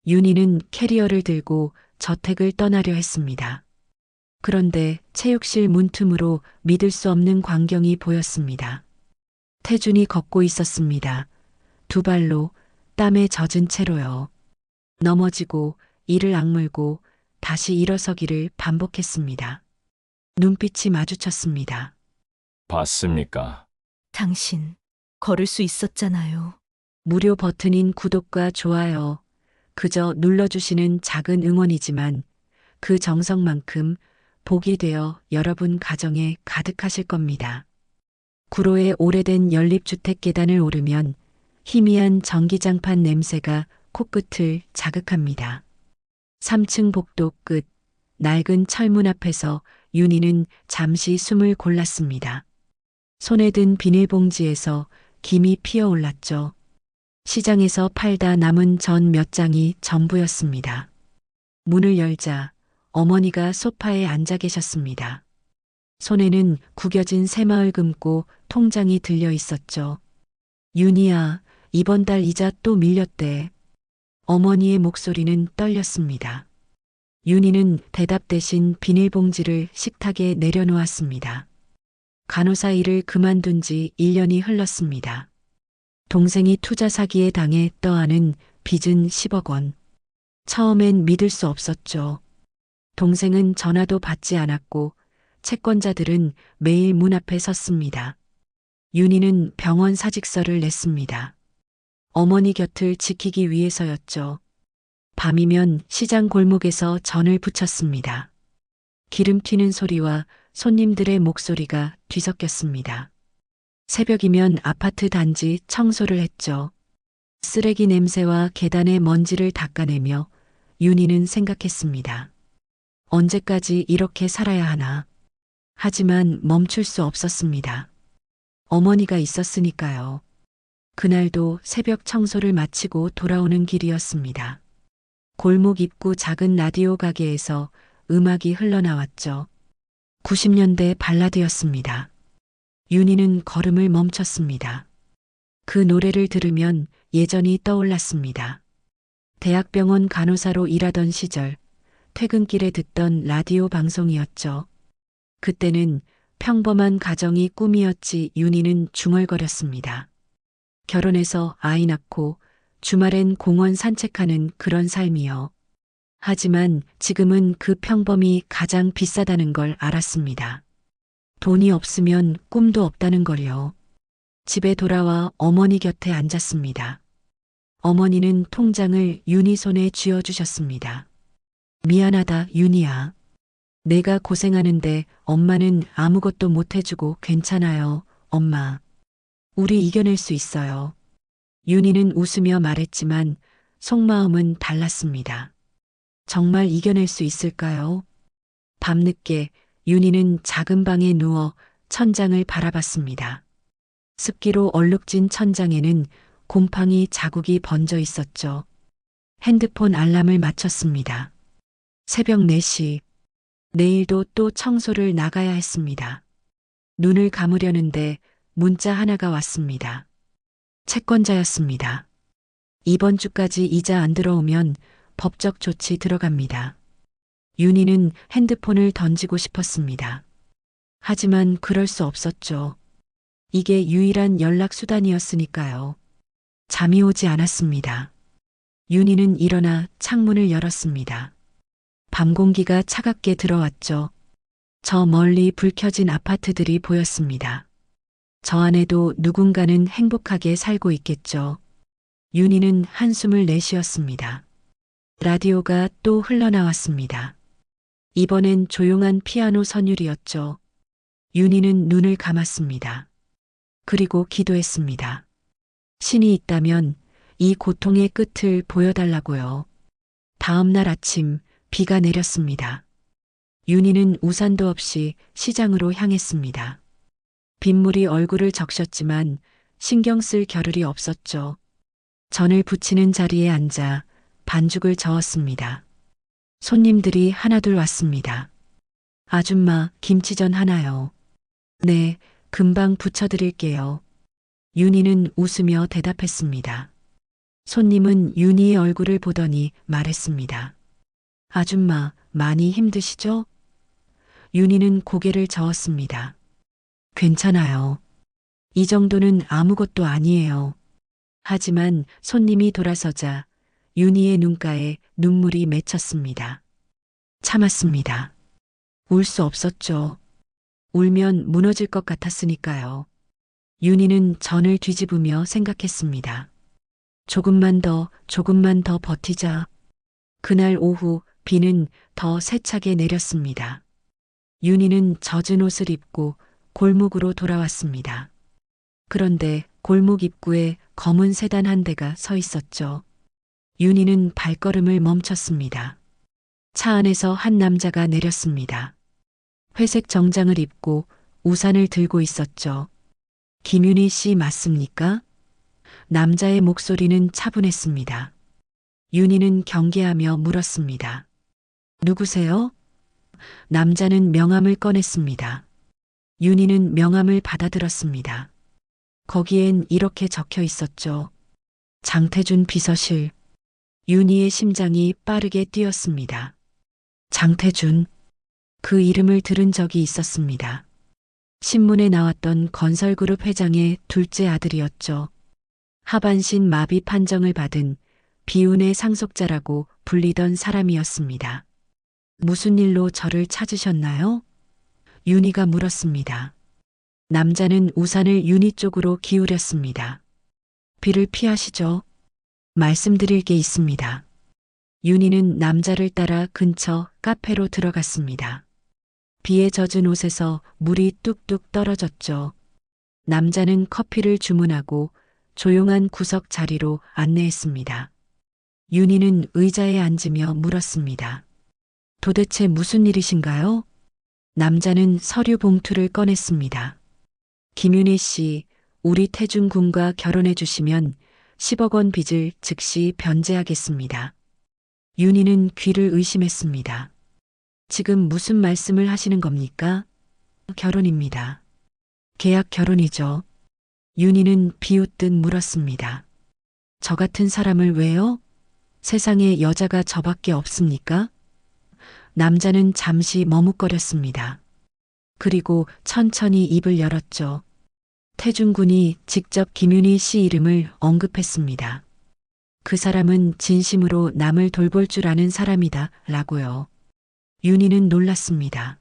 윤희는 캐리어를 들고 저택을 떠나려 했습니다. 그런데 체육실 문틈으로 믿을 수 없는 광경이 보였습니다. 태준이 걷고 있었습니다. 두 발로 땀에 젖은 채로요. 넘어지고 이를 악물고 다시 일어서기를 반복했습니다. 눈빛이 마주쳤습니다. 봤습니까? 당신, 걸을 수 있었잖아요. 무료 버튼인 구독과 좋아요, 그저 눌러주시는 작은 응원이지만 그 정성만큼 복이 되어 여러분 가정에 가득하실 겁니다. 구로의 오래된 연립주택 계단을 오르면 희미한 전기장판 냄새가 코끝을 자극합니다. 3층 복도 끝 낡은 철문 앞에서 윤희는 잠시 숨을 골랐습니다. 손에 든 비닐봉지에서 김이 피어올랐죠. 시장에서 팔다 남은 전 몇 장이 전부였습니다. 문을 열자 어머니가 소파에 앉아 계셨습니다. 손에는 구겨진 새마을 금고 통장이 들려 있었죠. 윤희야, 이번 달 이자 또 밀렸대. 어머니의 목소리는 떨렸습니다. 윤희는 대답 대신 비닐봉지를 식탁에 내려놓았습니다. 간호사 일을 그만둔 지 1년이 흘렀습니다. 동생이 투자 사기에 당해 떠안은 빚은 10억 원. 처음엔 믿을 수 없었죠. 동생은 전화도 받지 않았고 채권자들은 매일 문 앞에 섰습니다. 윤희는 병원 사직서를 냈습니다. 어머니 곁을 지키기 위해서였죠. 밤이면 시장 골목에서 전을 부쳤습니다. 기름 튀는 소리와 손님들의 목소리가 뒤섞였습니다. 새벽이면 아파트 단지 청소를 했죠. 쓰레기 냄새와 계단의 먼지를 닦아내며 윤희는 생각했습니다. 언제까지 이렇게 살아야 하나. 하지만 멈출 수 없었습니다. 어머니가 있었으니까요. 그날도 새벽 청소를 마치고 돌아오는 길이었습니다. 골목 입구 작은 라디오 가게에서 음악이 흘러나왔죠. 90년대 발라드였습니다. 윤희는 걸음을 멈췄습니다. 그 노래를 들으면 예전이 떠올랐습니다. 대학병원 간호사로 일하던 시절 퇴근길에 듣던 라디오 방송이었죠. 그때는 평범한 가정이 꿈이었지 윤희는 중얼거렸습니다. 결혼해서 아이 낳고 주말엔 공원 산책하는 그런 삶이요. 하지만 지금은 그 평범이 가장 비싸다는 걸 알았습니다. 돈이 없으면 꿈도 없다는 걸요. 집에 돌아와 어머니 곁에 앉았습니다. 어머니는 통장을 윤희 손에 쥐어주셨습니다. 미안하다, 윤희야. 내가 고생하는데 엄마는 아무것도 못 해주고 괜찮아요, 엄마. 우리 이겨낼 수 있어요. 윤희는 웃으며 말했지만 속마음은 달랐습니다. 정말 이겨낼 수 있을까요? 밤늦게 윤희는 작은 방에 누워 천장을 바라봤습니다. 습기로 얼룩진 천장에는 곰팡이 자국이 번져 있었죠. 핸드폰 알람을 맞췄습니다. 새벽 4시. 내일도 또 청소를 나가야 했습니다. 눈을 감으려는데 문자 하나가 왔습니다. 채권자였습니다. 이번 주까지 이자 안 들어오면 법적 조치 들어갑니다. 윤희는 핸드폰을 던지고 싶었습니다. 하지만 그럴 수 없었죠. 이게 유일한 연락 수단이었으니까요. 잠이 오지 않았습니다. 윤희는 일어나 창문을 열었습니다. 밤 공기가 차갑게 들어왔죠. 저 멀리 불 켜진 아파트들이 보였습니다. 저 안에도 누군가는 행복하게 살고 있겠죠. 윤희는 한숨을 내쉬었습니다. 라디오가 또 흘러나왔습니다. 이번엔 조용한 피아노 선율이었죠. 윤희는 눈을 감았습니다. 그리고 기도했습니다. 신이 있다면 이 고통의 끝을 보여달라고요. 다음 날 아침 비가 내렸습니다. 윤희는 우산도 없이 시장으로 향했습니다. 빗물이 얼굴을 적셨지만 신경 쓸 겨를이 없었죠. 전을 부치는 자리에 앉아 반죽을 저었습니다. 손님들이 하나둘 왔습니다. 아줌마, 김치전 하나요. 네, 금방 부쳐드릴게요. 윤희는 웃으며 대답했습니다. 손님은 윤희의 얼굴을 보더니 말했습니다. 아줌마, 많이 힘드시죠? 윤희는 고개를 저었습니다. 괜찮아요. 이 정도는 아무것도 아니에요. 하지만 손님이 돌아서자 윤희의 눈가에 눈물이 맺혔습니다. 참았습니다. 울 수 없었죠. 울면 무너질 것 같았으니까요. 윤희는 전을 뒤집으며 생각했습니다. 조금만 더 버티자. 그날 오후 비는 더 세차게 내렸습니다. 윤희는 젖은 옷을 입고 골목으로 돌아왔습니다. 그런데 골목 입구에 검은 세단 한 대가 서 있었죠. 윤희는 발걸음을 멈췄습니다. 차 안에서 한 남자가 내렸습니다. 회색 정장을 입고 우산을 들고 있었죠. 김윤희 씨 맞습니까? 남자의 목소리는 차분했습니다. 윤희는 경계하며 물었습니다. 누구세요? 남자는 명함을 꺼냈습니다. 윤희는 명함을 받아들었습니다. 거기엔 이렇게 적혀 있었죠. 장태준 비서실. 윤희의 심장이 빠르게 뛰었습니다. 장태준. 그 이름을 들은 적이 있었습니다. 신문에 나왔던 건설그룹 회장의 둘째 아들이었죠. 하반신 마비 판정을 받은 비운의 상속자라고 불리던 사람이었습니다. 무슨 일로 저를 찾으셨나요? 윤희가 물었습니다. 남자는 우산을 윤희 쪽으로 기울였습니다. 비를 피하시죠. 말씀드릴 게 있습니다. 윤희는 남자를 따라 근처 카페로 들어갔습니다. 비에 젖은 옷에서 물이 뚝뚝 떨어졌죠. 남자는 커피를 주문하고 조용한 구석 자리로 안내했습니다. 윤희는 의자에 앉으며 물었습니다. 도대체 무슨 일이신가요? 남자는 서류 봉투를 꺼냈습니다. 김윤희 씨, 우리 태준 군과 결혼해 주시면 10억 원 빚을 즉시 변제하겠습니다. 윤희는 귀를 의심했습니다. 지금 무슨 말씀을 하시는 겁니까? 결혼입니다. 계약 결혼이죠. 윤희는 비웃듯 물었습니다. 저 같은 사람을 왜요? 세상에 여자가 저밖에 없습니까? 남자는 잠시 머뭇거렸습니다. 그리고 천천히 입을 열었죠. 태준 군이 직접 김윤희 씨 이름을 언급했습니다. 그 사람은 진심으로 남을 돌볼 줄 아는 사람이다 라고요. 윤희는 놀랐습니다.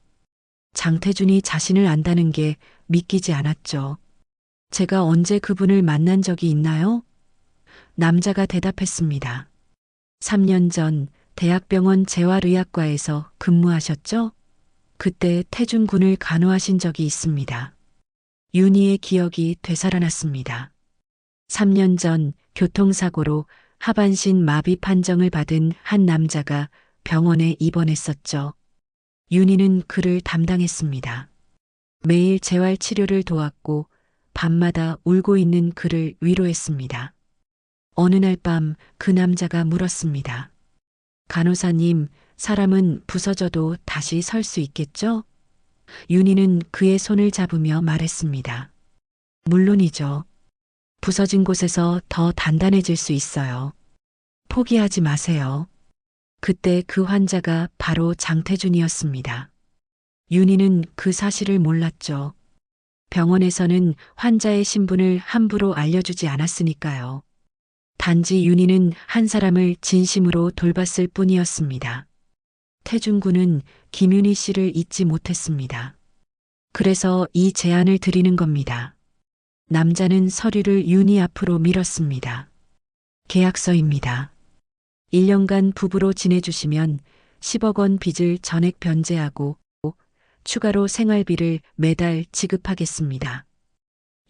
장태준이 자신을 안다는 게 믿기지 않았죠. 제가 언제 그분을 만난 적이 있나요? 남자가 대답했습니다. 3년 전 대학병원 재활의학과에서 근무하셨죠? 그때 태준 군을 간호하신 적이 있습니다. 윤희의 기억이 되살아났습니다. 3년 전 교통사고로 하반신 마비 판정을 받은 한 남자가 병원에 입원했었죠. 윤희는 그를 담당했습니다. 매일 재활 치료를 도왔고 밤마다 울고 있는 그를 위로했습니다. 어느 날 밤 그 남자가 물었습니다. 간호사님, 사람은 부서져도 다시 설 수 있겠죠? 윤희는 그의 손을 잡으며 말했습니다. 물론이죠. 부서진 곳에서 더 단단해질 수 있어요. 포기하지 마세요. 그때 그 환자가 바로 장태준이었습니다. 윤희는 그 사실을 몰랐죠. 병원에서는 환자의 신분을 함부로 알려주지 않았으니까요. 단지 윤희는 한 사람을 진심으로 돌봤을 뿐이었습니다. 태준 군은 김윤희 씨를 잊지 못했습니다. 그래서 이 제안을 드리는 겁니다. 남자는 서류를 윤희 앞으로 밀었습니다. 계약서입니다. 1년간 부부로 지내주시면 10억 원 빚을 전액 변제하고 추가로 생활비를 매달 지급하겠습니다.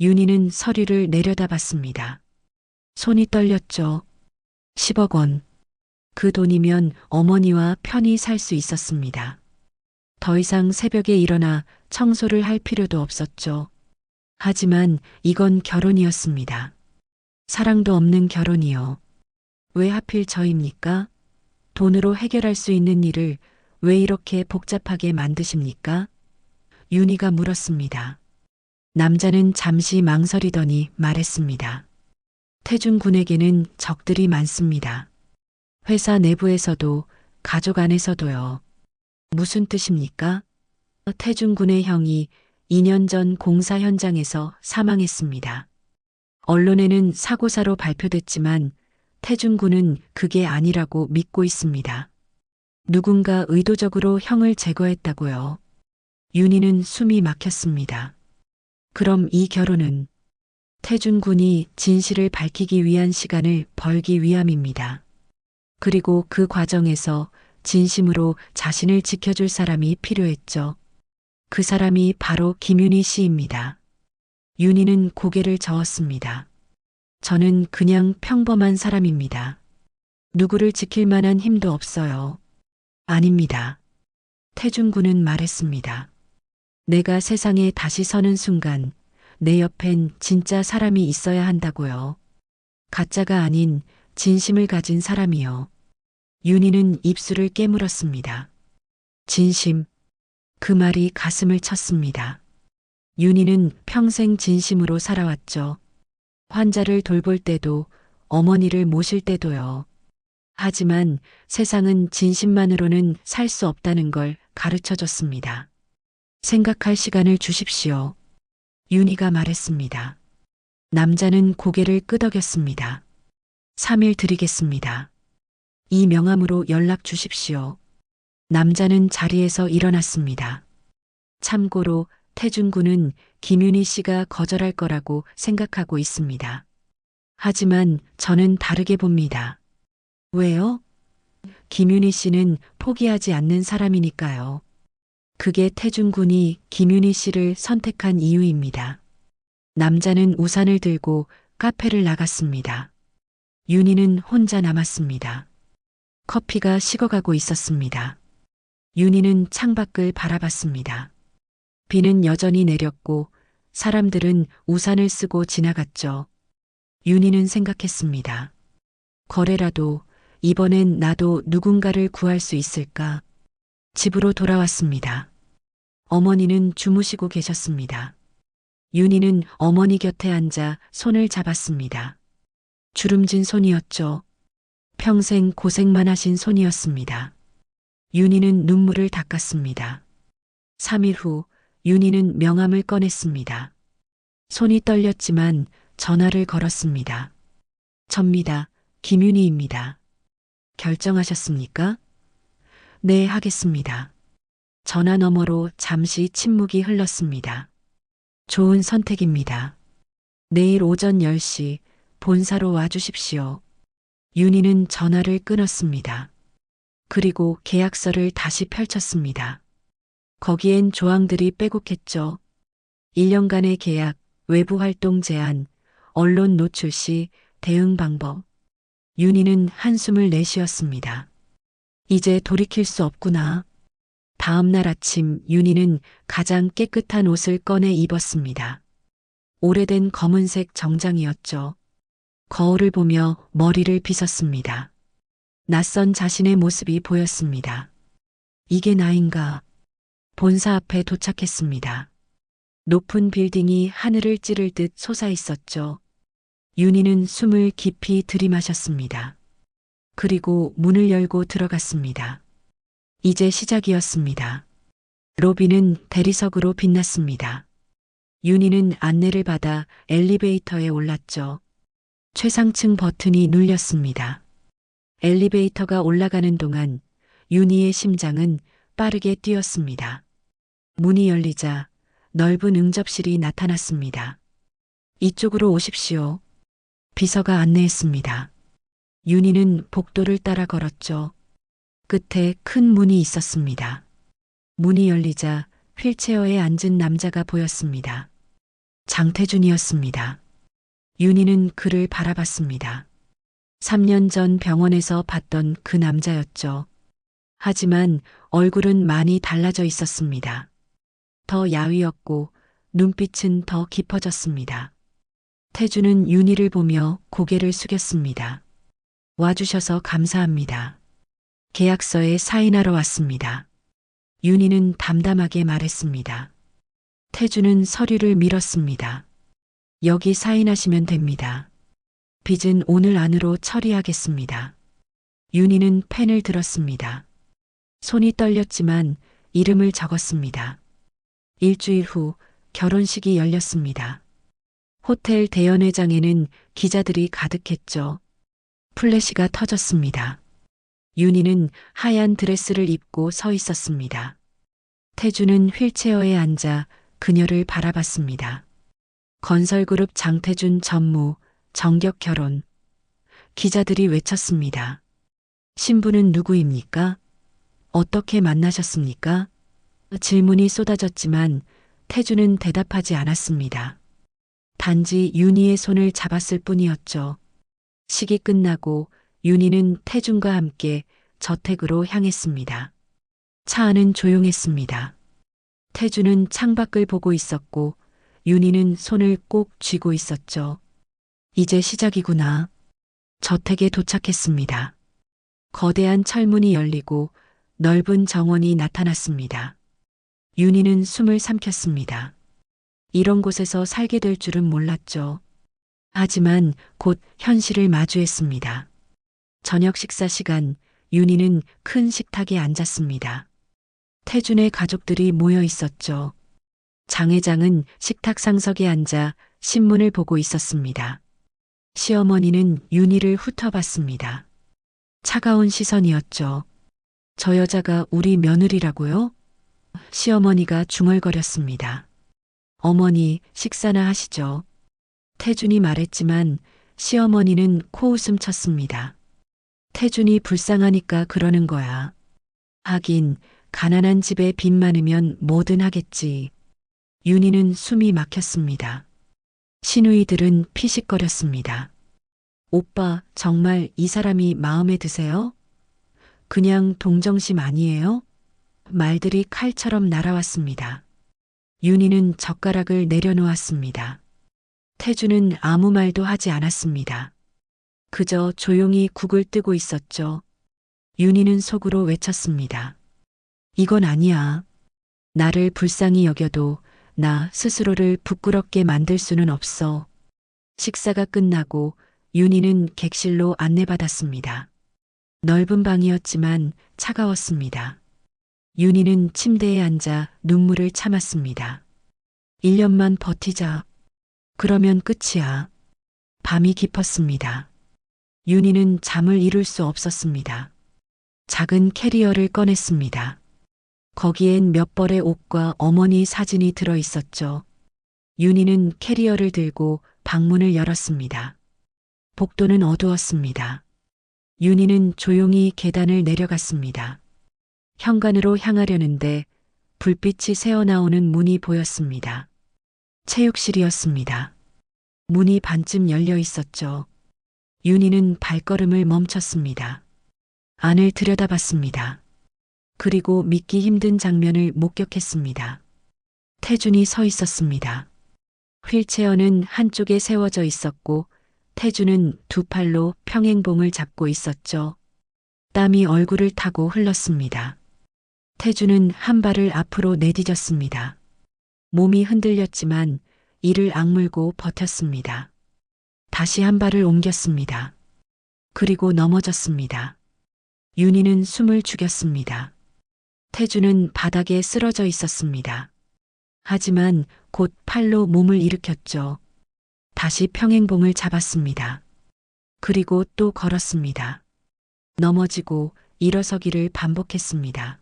윤희는 서류를 내려다봤습니다. 손이 떨렸죠. 10억 원. 그 돈이면 어머니와 편히 살 수 있었습니다. 더 이상 새벽에 일어나 청소를 할 필요도 없었죠. 하지만 이건 결혼이었습니다. 사랑도 없는 결혼이요. 왜 하필 저입니까? 돈으로 해결할 수 있는 일을 왜 이렇게 복잡하게 만드십니까? 윤희가 물었습니다. 남자는 잠시 망설이더니 말했습니다. 태준 군에게는 적들이 많습니다. 회사 내부에서도 가족 안에서도요. 무슨 뜻입니까? 태준 군의 형이 2년 전 공사 현장에서 사망했습니다. 언론에는 사고사로 발표됐지만 태준 군은 그게 아니라고 믿고 있습니다. 누군가 의도적으로 형을 제거했다고요. 윤희는 숨이 막혔습니다. 그럼 이 결혼은 태준 군이 진실을 밝히기 위한 시간을 벌기 위함입니다. 그리고 그 과정에서 진심으로 자신을 지켜줄 사람이 필요했죠. 그 사람이 바로 김윤희 씨입니다. 윤희는 고개를 저었습니다. 저는 그냥 평범한 사람입니다. 누구를 지킬 만한 힘도 없어요. 아닙니다. 태준 군은 말했습니다. 내가 세상에 다시 서는 순간 내 옆엔 진짜 사람이 있어야 한다고요. 가짜가 아닌 진심을 가진 사람이요. 윤희는 입술을 깨물었습니다. 진심. 그 말이 가슴을 쳤습니다. 윤희는 평생 진심으로 살아왔죠. 환자를 돌볼 때도 어머니를 모실 때도요. 하지만 세상은 진심만으로는 살 수 없다는 걸 가르쳐 줬습니다. 생각할 시간을 주십시오. 윤희가 말했습니다. 남자는 고개를 끄덕였습니다. 3일 드리겠습니다. 이 명함으로 연락 주십시오. 남자는 자리에서 일어났습니다. 참고로 태준 군은 김윤희 씨가 거절할 거라고 생각하고 있습니다. 하지만 저는 다르게 봅니다. 왜요? 김윤희 씨는 포기하지 않는 사람이니까요. 그게 태준 군이 김윤희 씨를 선택한 이유입니다. 남자는 우산을 들고 카페를 나갔습니다. 윤희는 혼자 남았습니다. 커피가 식어가고 있었습니다. 윤희는 창밖을 바라봤습니다. 비는 여전히 내렸고 사람들은 우산을 쓰고 지나갔죠. 윤희는 생각했습니다. 거래라도 이번엔 나도 누군가를 구할 수 있을까? 집으로 돌아왔습니다. 어머니는 주무시고 계셨습니다. 윤희는 어머니 곁에 앉아 손을 잡았습니다. 주름진 손이었죠. 평생 고생만 하신 손이었습니다. 윤희는 눈물을 닦았습니다. 3일 후 윤희는 명함을 꺼냈습니다. 손이 떨렸지만 전화를 걸었습니다. 접니다. 김윤희입니다. 결정하셨습니까? 네, 하겠습니다. 전화 너머로 잠시 침묵이 흘렀습니다. 좋은 선택입니다. 내일 오전 10시 본사로 와주십시오. 윤희는 전화를 끊었습니다. 그리고 계약서를 다시 펼쳤습니다. 거기엔 조항들이 빼곡했죠. 1년간의 계약, 외부 활동 제한, 언론 노출 시 대응 방법. 윤희는 한숨을 내쉬었습니다. 이제 돌이킬 수 없구나. 다음 날 아침 윤희는 가장 깨끗한 옷을 꺼내 입었습니다. 오래된 검은색 정장이었죠. 거울을 보며 머리를 빗었습니다. 낯선 자신의 모습이 보였습니다. 이게 나인가? 본사 앞에 도착했습니다. 높은 빌딩이 하늘을 찌를 듯 솟아 있었죠. 윤희는 숨을 깊이 들이마셨습니다. 그리고 문을 열고 들어갔습니다. 이제 시작이었습니다. 로비는 대리석으로 빛났습니다. 윤희는 안내를 받아 엘리베이터에 올랐죠. 최상층 버튼이 눌렸습니다. 엘리베이터가 올라가는 동안 윤희의 심장은 빠르게 뛰었습니다. 문이 열리자 넓은 응접실이 나타났습니다. 이쪽으로 오십시오. 비서가 안내했습니다. 윤희는 복도를 따라 걸었죠. 끝에 큰 문이 있었습니다. 문이 열리자 휠체어에 앉은 남자가 보였습니다. 장태준이었습니다. 윤희는 그를 바라봤습니다. 3년 전 병원에서 봤던 그 남자였죠. 하지만 얼굴은 많이 달라져 있었습니다. 더 야위었고 눈빛은 더 깊어졌습니다. 태준은 윤희를 보며 고개를 숙였습니다. 와주셔서 감사합니다. 계약서에 사인하러 왔습니다. 윤희는 담담하게 말했습니다. 태준은 서류를 밀었습니다. 여기 사인하시면 됩니다. 빚은 오늘 안으로 처리하겠습니다. 윤희는 펜을 들었습니다. 손이 떨렸지만 이름을 적었습니다. 일주일 후 결혼식이 열렸습니다. 호텔 대연회장에는 기자들이 가득했죠. 플래시가 터졌습니다. 윤희는 하얀 드레스를 입고 서 있었습니다. 태주는 휠체어에 앉아 그녀를 바라봤습니다. 건설그룹 장태준 전무, 정격 결혼. 기자들이 외쳤습니다. 신부는 누구입니까? 어떻게 만나셨습니까? 질문이 쏟아졌지만 태주는 대답하지 않았습니다. 단지 윤희의 손을 잡았을 뿐이었죠. 식이 끝나고 윤희는 태준과 함께 저택으로 향했습니다. 차 안은 조용했습니다. 태주는 창밖을 보고 있었고 윤희는 손을 꼭 쥐고 있었죠. 이제 시작이구나. 저택에 도착했습니다. 거대한 철문이 열리고 넓은 정원이 나타났습니다. 윤희는 숨을 삼켰습니다. 이런 곳에서 살게 될 줄은 몰랐죠. 하지만 곧 현실을 마주했습니다. 저녁 식사 시간, 윤희는 큰 식탁에 앉았습니다. 태준의 가족들이 모여 있었죠. 장 회장은 식탁 상석에 앉아 신문을 보고 있었습니다. 시어머니는 윤희를 훑어봤습니다. 차가운 시선이었죠. 저 여자가 우리 며느리라고요? 시어머니가 중얼거렸습니다. 어머니, 식사나 하시죠. 태준이 말했지만 시어머니는 코웃음 쳤습니다. 태준이 불쌍하니까 그러는 거야. 하긴 가난한 집에 빚 많으면 뭐든 하겠지. 윤희는 숨이 막혔습니다. 시누이들은 피식거렸습니다. 오빠, 정말 이 사람이 마음에 드세요? 그냥 동정심 아니에요? 말들이 칼처럼 날아왔습니다. 윤희는 젓가락을 내려놓았습니다. 태주는 아무 말도 하지 않았습니다. 그저 조용히 국을 뜨고 있었죠. 윤희는 속으로 외쳤습니다. 이건 아니야. 나를 불쌍히 여겨도 나 스스로를 부끄럽게 만들 수는 없어. 식사가 끝나고 윤희는 객실로 안내받았습니다. 넓은 방이었지만 차가웠습니다. 윤희는 침대에 앉아 눈물을 참았습니다. 1년만 버티자. 그러면 끝이야. 밤이 깊었습니다. 윤희는 잠을 이룰 수 없었습니다. 작은 캐리어를 꺼냈습니다. 거기엔 몇 벌의 옷과 어머니 사진이 들어 있었죠. 윤희는 캐리어를 들고 방문을 열었습니다. 복도는 어두웠습니다. 윤희는 조용히 계단을 내려갔습니다. 현관으로 향하려는데 불빛이 새어나오는 문이 보였습니다. 체육실이었습니다. 문이 반쯤 열려 있었죠. 윤희는 발걸음을 멈췄습니다. 안을 들여다봤습니다. 그리고 믿기 힘든 장면을 목격했습니다. 태준이 서 있었습니다. 휠체어는 한쪽에 세워져 있었고 태준은 두 팔로 평행봉을 잡고 있었죠. 땀이 얼굴을 타고 흘렀습니다. 태준은 한 발을 앞으로 내디뎠습니다. 몸이 흔들렸지만 이를 악물고 버텼습니다. 다시 한 발을 옮겼습니다. 그리고 넘어졌습니다. 윤희는 숨을 죽였습니다. 태준은 바닥에 쓰러져 있었습니다. 하지만 곧 팔로 몸을 일으켰죠. 다시 평행봉을 잡았습니다. 그리고 또 걸었습니다. 넘어지고 일어서기를 반복했습니다.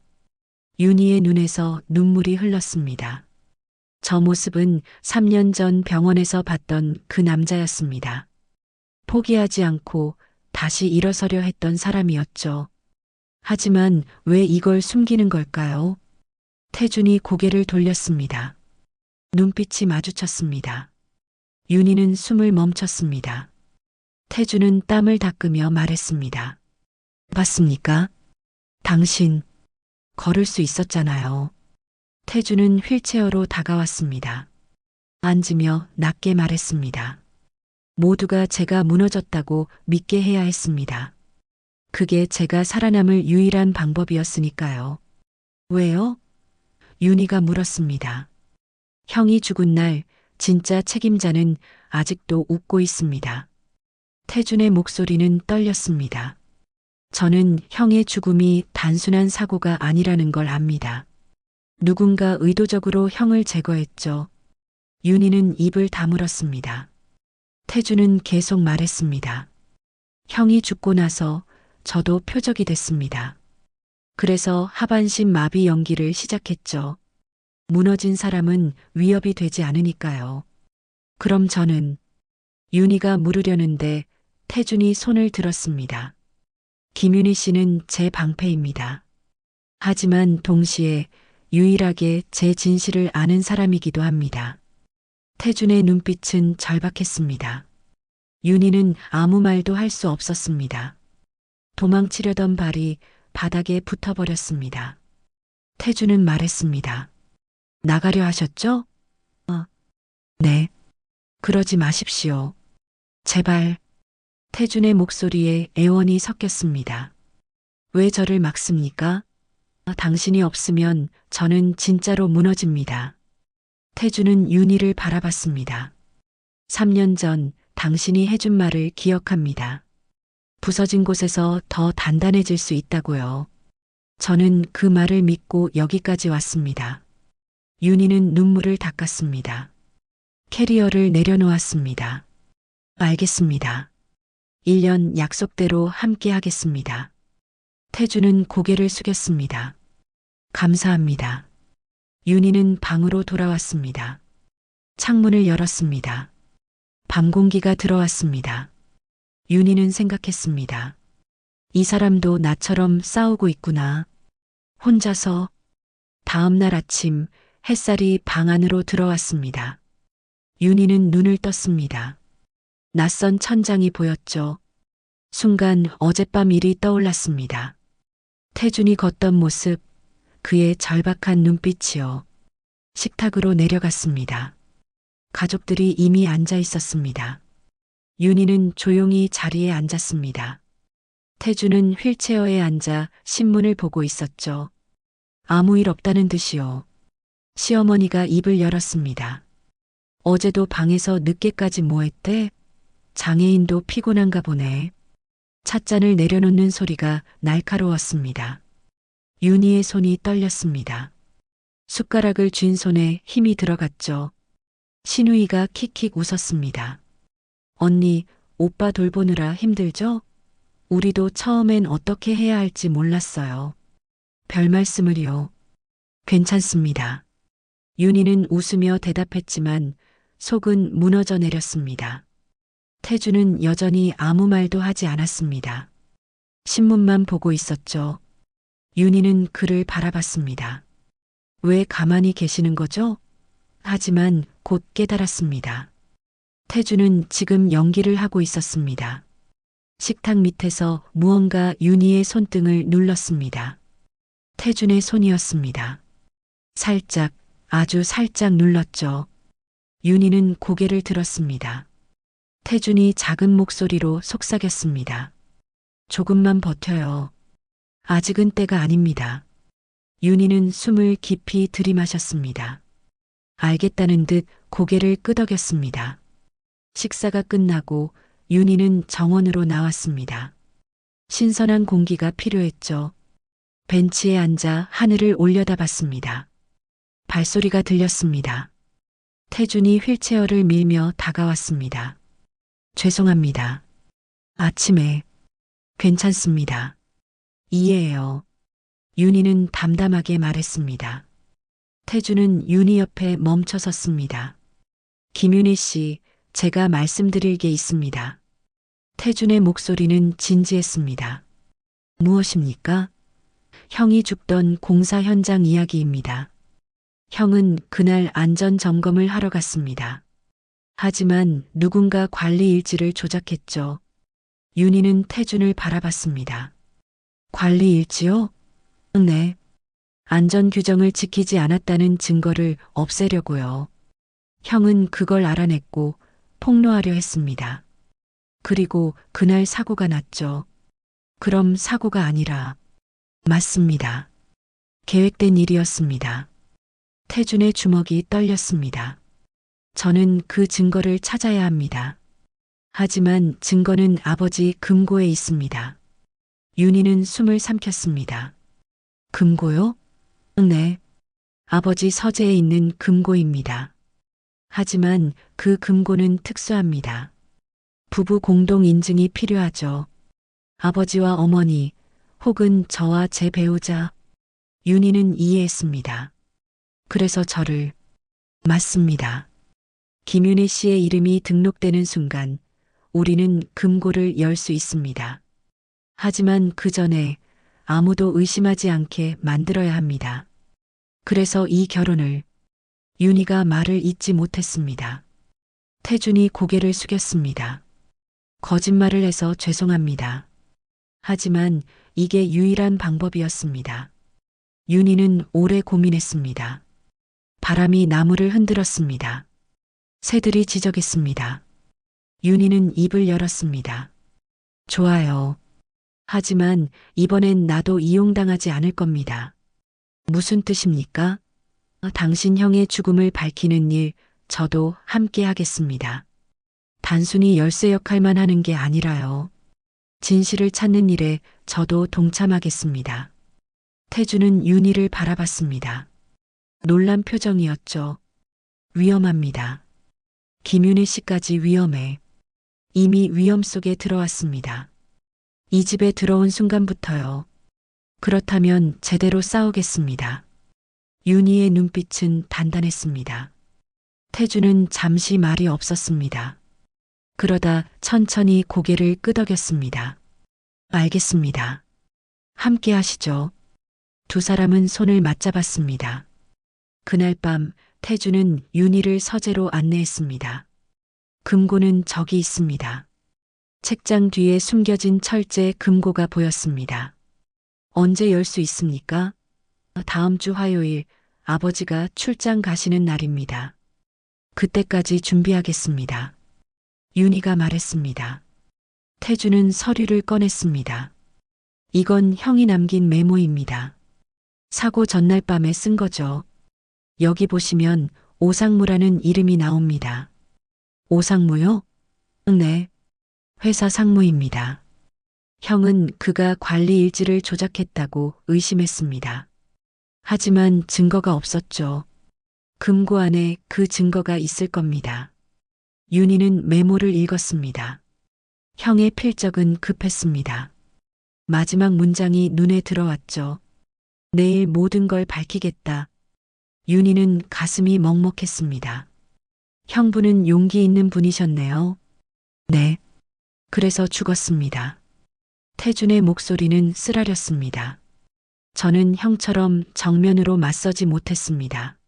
윤희의 눈에서 눈물이 흘렀습니다. 저 모습은 3년 전 병원에서 봤던 그 남자였습니다. 포기하지 않고 다시 일어서려 했던 사람이었죠. 하지만 왜 이걸 숨기는 걸까요? 태준이 고개를 돌렸습니다. 눈빛이 마주쳤습니다. 윤희는 숨을 멈췄습니다. 태준은 땀을 닦으며 말했습니다. 봤습니까? 당신 걸을 수 있었잖아요. 태준은 휠체어로 다가왔습니다. 앉으며 낮게 말했습니다. 모두가 제가 무너졌다고 믿게 해야 했습니다. 그게 제가 살아남을 유일한 방법이었으니까요. 왜요? 윤희가 물었습니다. 형이 죽은 날 진짜 책임자는 아직도 웃고 있습니다. 태준의 목소리는 떨렸습니다. 저는 형의 죽음이 단순한 사고가 아니라는 걸 압니다. 누군가 의도적으로 형을 제거했죠. 윤희는 입을 다물었습니다. 태준은 계속 말했습니다. 형이 죽고 나서 저도 표적이 됐습니다. 그래서 하반신 마비 연기를 시작했죠. 무너진 사람은 위협이 되지 않으니까요. 그럼 저는 윤희가 물으려는데 태준이 손을 들었습니다. 김윤희 씨는 제 방패입니다. 하지만 동시에 유일하게 제 진실을 아는 사람이기도 합니다. 태준의 눈빛은 절박했습니다. 윤희는 아무 말도 할 수 없었습니다. 도망치려던 발이 바닥에 붙어버렸습니다. 태준은 말했습니다. 나가려 하셨죠? 네. 그러지 마십시오. 제발. 태준의 목소리에 애원이 섞였습니다. 왜 저를 막습니까? 당신이 없으면 저는 진짜로 무너집니다. 태준은 윤희를 바라봤습니다. 3년 전 당신이 해준 말을 기억합니다. 부서진 곳에서 더 단단해질 수 있다고요. 저는 그 말을 믿고 여기까지 왔습니다. 윤희는 눈물을 닦았습니다. 캐리어를 내려놓았습니다. 알겠습니다. 1년 약속대로 함께 하겠습니다. 태준은 고개를 숙였습니다. 감사합니다. 윤희는 방으로 돌아왔습니다. 창문을 열었습니다. 밤 공기가 들어왔습니다. 윤희는 생각했습니다. 이 사람도 나처럼 싸우고 있구나. 혼자서. 다음 날 아침 햇살이 방 안으로 들어왔습니다. 윤희는 눈을 떴습니다. 낯선 천장이 보였죠. 순간 어젯밤 일이 떠올랐습니다. 태준이 걷던 모습, 그의 절박한 눈빛이요. 식탁으로 내려갔습니다. 가족들이 이미 앉아 있었습니다. 윤희는 조용히 자리에 앉았습니다. 태준은 휠체어에 앉아 신문을 보고 있었죠. 아무 일 없다는 듯이요. 시어머니가 입을 열었습니다. 어제도 방에서 늦게까지 뭐 했대? 장애인도 피곤한가 보네. 찻잔을 내려놓는 소리가 날카로웠습니다. 윤희의 손이 떨렸습니다. 숟가락을 쥔 손에 힘이 들어갔죠. 신우이가 킥킥 웃었습니다. 언니, 오빠 돌보느라 힘들죠? 우리도 처음엔 어떻게 해야 할지 몰랐어요. 별 말씀을요. 괜찮습니다. 윤희는 웃으며 대답했지만 속은 무너져 내렸습니다. 태준은 여전히 아무 말도 하지 않았습니다. 신문만 보고 있었죠. 윤희는 그를 바라봤습니다. 왜 가만히 계시는 거죠? 하지만 곧 깨달았습니다. 태준은 지금 연기를 하고 있었습니다. 식탁 밑에서 무언가 윤희의 손등을 눌렀습니다. 태준의 손이었습니다. 살짝, 아주 살짝 눌렀죠. 윤희는 고개를 들었습니다. 태준이 작은 목소리로 속삭였습니다. 조금만 버텨요. 아직은 때가 아닙니다. 윤희는 숨을 깊이 들이마셨습니다. 알겠다는 듯 고개를 끄덕였습니다. 식사가 끝나고 윤희는 정원으로 나왔습니다. 신선한 공기가 필요했죠. 벤치에 앉아 하늘을 올려다봤습니다. 발소리가 들렸습니다. 태준이 휠체어를 밀며 다가왔습니다. 죄송합니다. 아침에. 괜찮습니다. 이해해요. 윤희는 담담하게 말했습니다. 태준은 윤희 옆에 멈춰 섰습니다. 김윤희 씨, 제가 말씀드릴 게 있습니다. 태준의 목소리는 진지했습니다. 무엇입니까? 형이 죽던 공사 현장 이야기입니다. 형은 그날 안전 점검을 하러 갔습니다. 하지만 누군가 관리 일지를 조작했죠. 윤희는 태준을 바라봤습니다. 관리 일지요? 네. 안전 규정을 지키지 않았다는 증거를 없애려고요. 형은 그걸 알아냈고 폭로하려 했습니다. 그리고 그날 사고가 났죠. 그럼 사고가 아니라 맞습니다. 계획된 일이었습니다. 태준의 주먹이 떨렸습니다. 저는 그 증거를 찾아야 합니다. 하지만 증거는 아버지 금고에 있습니다. 윤희는 숨을 삼켰습니다. 금고요? 네. 아버지 서재에 있는 금고입니다. 하지만 그 금고는 특수합니다. 부부 공동 인증이 필요하죠. 아버지와 어머니, 혹은 저와 제 배우자. 윤희는 이해했습니다. 그래서 저를 맞습니다. 김윤희 씨의 이름이 등록되는 순간 우리는 금고를 열 수 있습니다. 하지만 그 전에 아무도 의심하지 않게 만들어야 합니다. 그래서 이 결혼을 윤희가 말을 잇지 못했습니다. 태준이 고개를 숙였습니다. 거짓말을 해서 죄송합니다. 하지만 이게 유일한 방법이었습니다. 윤희는 오래 고민했습니다. 바람이 나무를 흔들었습니다. 새들이 지저귀했습니다. 윤희는 입을 열었습니다. 좋아요. 하지만 이번엔 나도 이용당하지 않을 겁니다. 무슨 뜻입니까? 당신 형의 죽음을 밝히는 일, 저도 함께 하겠습니다. 단순히 열쇠 역할만 하는 게 아니라요. 진실을 찾는 일에 저도 동참하겠습니다. 태주는 윤희를 바라봤습니다. 놀란 표정이었죠. 위험합니다. 김윤희 씨까지 위험해. 이미 위험 속에 들어왔습니다. 이 집에 들어온 순간부터요. 그렇다면 제대로 싸우겠습니다. 윤희의 눈빛은 단단했습니다. 태주는 잠시 말이 없었습니다. 그러다 천천히 고개를 끄덕였습니다. 알겠습니다. 함께 하시죠. 두 사람은 손을 맞잡았습니다. 그날 밤 태주는 윤희를 서재로 안내했습니다. 금고는 저기 있습니다. 책장 뒤에 숨겨진 철제 금고가 보였습니다. 언제 열 수 있습니까? 다음 주 화요일 아버지가 출장 가시는 날입니다. 그때까지 준비하겠습니다. 윤희가 말했습니다. 태주는 서류를 꺼냈습니다. 이건 형이 남긴 메모입니다. 사고 전날 밤에 쓴 거죠. 여기 보시면 오상무라는 이름이 나옵니다. 오상무요? 네. 회사 상무입니다. 형은 그가 관리 일지를 조작했다고 의심했습니다. 하지만 증거가 없었죠. 금고 안에 그 증거가 있을 겁니다. 윤희는 메모를 읽었습니다. 형의 필적은 급했습니다. 마지막 문장이 눈에 들어왔죠. 내일 모든 걸 밝히겠다. 윤희는 가슴이 먹먹했습니다. 형부는 용기 있는 분이셨네요. 네. 그래서 죽었습니다. 태준의 목소리는 쓰라렸습니다. 저는 형처럼 정면으로 맞서지 못했습니다.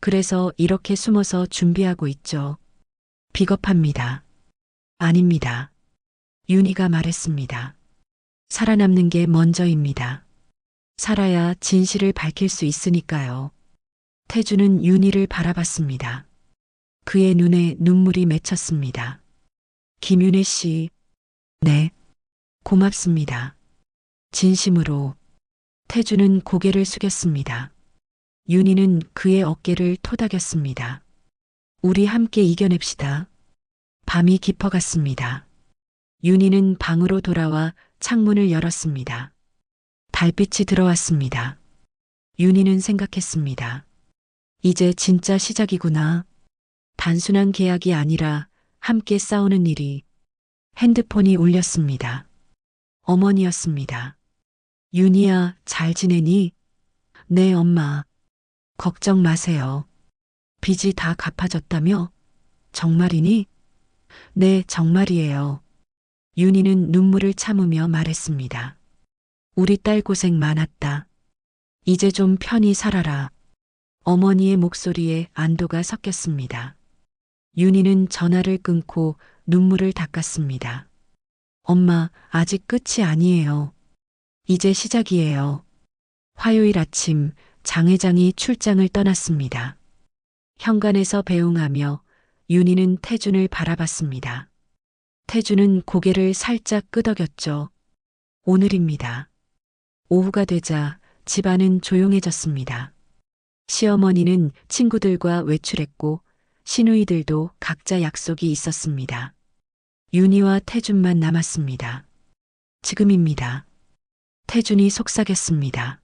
그래서 이렇게 숨어서 준비하고 있죠. 비겁합니다. 아닙니다. 윤희가 말했습니다. 살아남는 게 먼저입니다. 살아야 진실을 밝힐 수 있으니까요. 태주는 윤희를 바라봤습니다. 그의 눈에 눈물이 맺혔습니다. 김윤혜 씨, 네, 고맙습니다. 진심으로. 태주는 고개를 숙였습니다. 윤희는 그의 어깨를 토닥였습니다. 우리 함께 이겨냅시다. 밤이 깊어갔습니다. 윤희는 방으로 돌아와 창문을 열었습니다. 달빛이 들어왔습니다. 윤희는 생각했습니다. 이제 진짜 시작이구나. 단순한 계약이 아니라 함께 싸우는 일이. 핸드폰이 울렸습니다. 어머니였습니다. 윤희야, 잘 지내니? 네, 엄마. 걱정 마세요. 빚이 다 갚아졌다며? 정말이니? 네, 정말이에요. 윤희는 눈물을 참으며 말했습니다. 우리 딸 고생 많았다. 이제 좀 편히 살아라. 어머니의 목소리에 안도가 섞였습니다. 윤희는 전화를 끊고 눈물을 닦았습니다. 엄마, 아직 끝이 아니에요. 이제 시작이에요. 화요일 아침 장 회장이 출장을 떠났습니다. 현관에서 배웅하며 윤희는 태준을 바라봤습니다. 태준은 고개를 살짝 끄덕였죠. 오늘입니다. 오후가 되자 집안은 조용해졌습니다. 시어머니는 친구들과 외출했고 시누이들도 각자 약속이 있었습니다. 윤희와 태준만 남았습니다. 지금입니다. 태준이 속삭였습니다.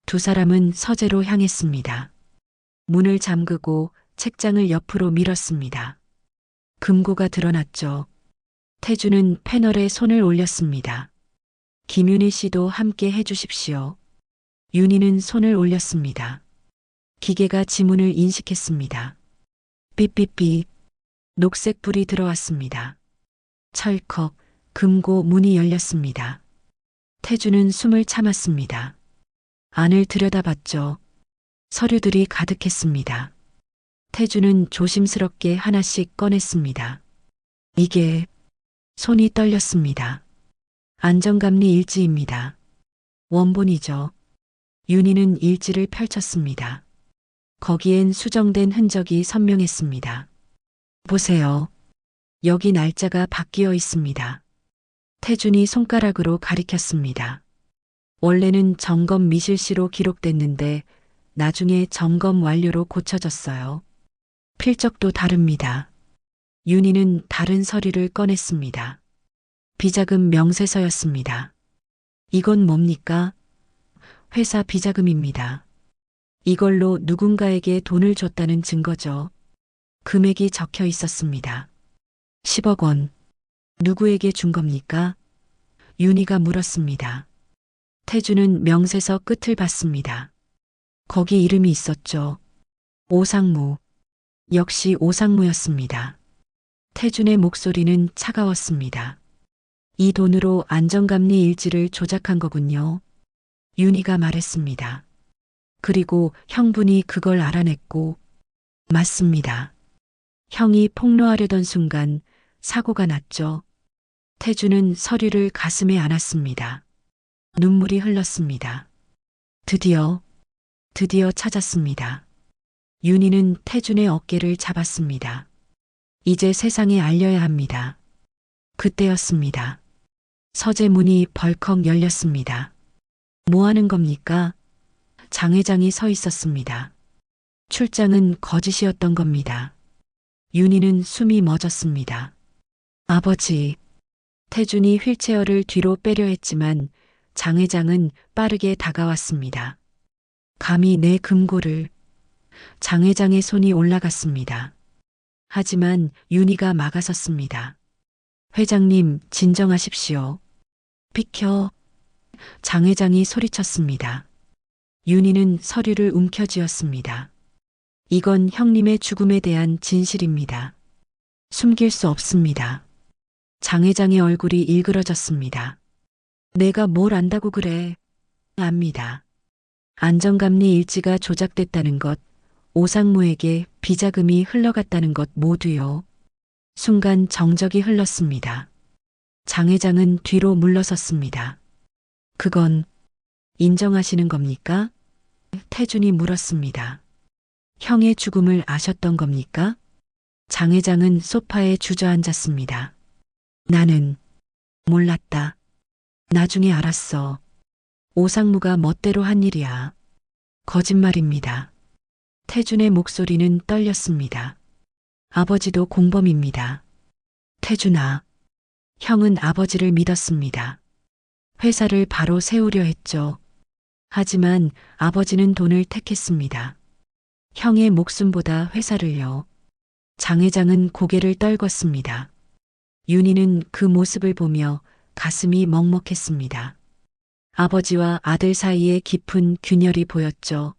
두 사람은 서재로 향했습니다. 문을 잠그고 책장을 옆으로 밀었습니다. 금고가 드러났죠. 태준은 패널에 손을 올렸습니다. 김윤희 씨도 함께 해주십시오. 윤희는 손을 올렸습니다. 기계가 지문을 인식했습니다. 삐삐삐. 녹색 불이 들어왔습니다. 철컥. 금고 문이 열렸습니다. 태준은 숨을 참았습니다. 안을 들여다봤죠. 서류들이 가득했습니다. 태준은 조심스럽게 하나씩 꺼냈습니다. 이게 손이 떨렸습니다. 안전감리 일지입니다. 원본이죠. 윤희는 일지를 펼쳤습니다. 거기엔 수정된 흔적이 선명했습니다. 보세요. 여기 날짜가 바뀌어 있습니다. 태준이 손가락으로 가리켰습니다. 원래는 점검 미실시로 기록됐는데 나중에 점검 완료로 고쳐졌어요. 필적도 다릅니다. 윤희는 다른 서류를 꺼냈습니다. 비자금 명세서였습니다. 이건 뭡니까? 회사 비자금입니다. 이걸로 누군가에게 돈을 줬다는 증거죠. 금액이 적혀 있었습니다. 10억 원. 누구에게 준 겁니까? 윤희가 물었습니다. 태준은 명세서 끝을 봤습니다. 거기 이름이 있었죠. 오상무. 역시 오상무였습니다. 태준의 목소리는 차가웠습니다. 이 돈으로 안전감리 일지를 조작한 거군요. 윤희가 말했습니다. 그리고 형분이 그걸 알아냈고, 맞습니다. 형이 폭로하려던 순간 사고가 났죠. 태준은 서류를 가슴에 안았습니다. 눈물이 흘렀습니다. 드디어 찾았습니다. 윤희는 태준의 어깨를 잡았습니다. 이제 세상에 알려야 합니다. 그때였습니다. 서재 문이 벌컥 열렸습니다. 뭐 하는 겁니까? 장 회장이 서 있었습니다. 출장은 거짓이었던 겁니다. 윤희는 숨이 멎었습니다. 아버지. 태준이 휠체어를 뒤로 빼려 했지만 장 회장은 빠르게 다가왔습니다. 감히 내 금고를. 장 회장의 손이 올라갔습니다. 하지만 윤희가 막아섰습니다. 회장님, 진정하십시오. 비켜. 장 회장이 소리쳤습니다. 윤희는 서류를 움켜쥐었습니다. 이건 형님의 죽음에 대한 진실입니다. 숨길 수 없습니다. 장 회장의 얼굴이 일그러졌습니다. 내가 뭘 안다고 그래? 압니다. 안전감리 일지가 조작됐다는 것, 오상무에게 비자금이 흘러갔다는 것 모두요. 순간 정적이 흘렀습니다. 장 회장은 뒤로 물러섰습니다. 그건 인정하시는 겁니까? 태준이 물었습니다. 형의 죽음을 아셨던 겁니까? 장 회장은 소파에 주저앉았습니다. 나는 몰랐다. 나중에 알았어. 오상무가 멋대로 한 일이야. 거짓말입니다. 태준의 목소리는 떨렸습니다. 아버지도 공범입니다. 태준아. 형은 아버지를 믿었습니다. 회사를 바로 세우려 했죠. 하지만 아버지는 돈을 택했습니다. 형의 목숨보다 회사를요. 장 회장은 고개를 떨궜습니다. 윤희는 그 모습을 보며 가슴이 먹먹했습니다. 아버지와 아들 사이에 깊은 균열이 보였죠.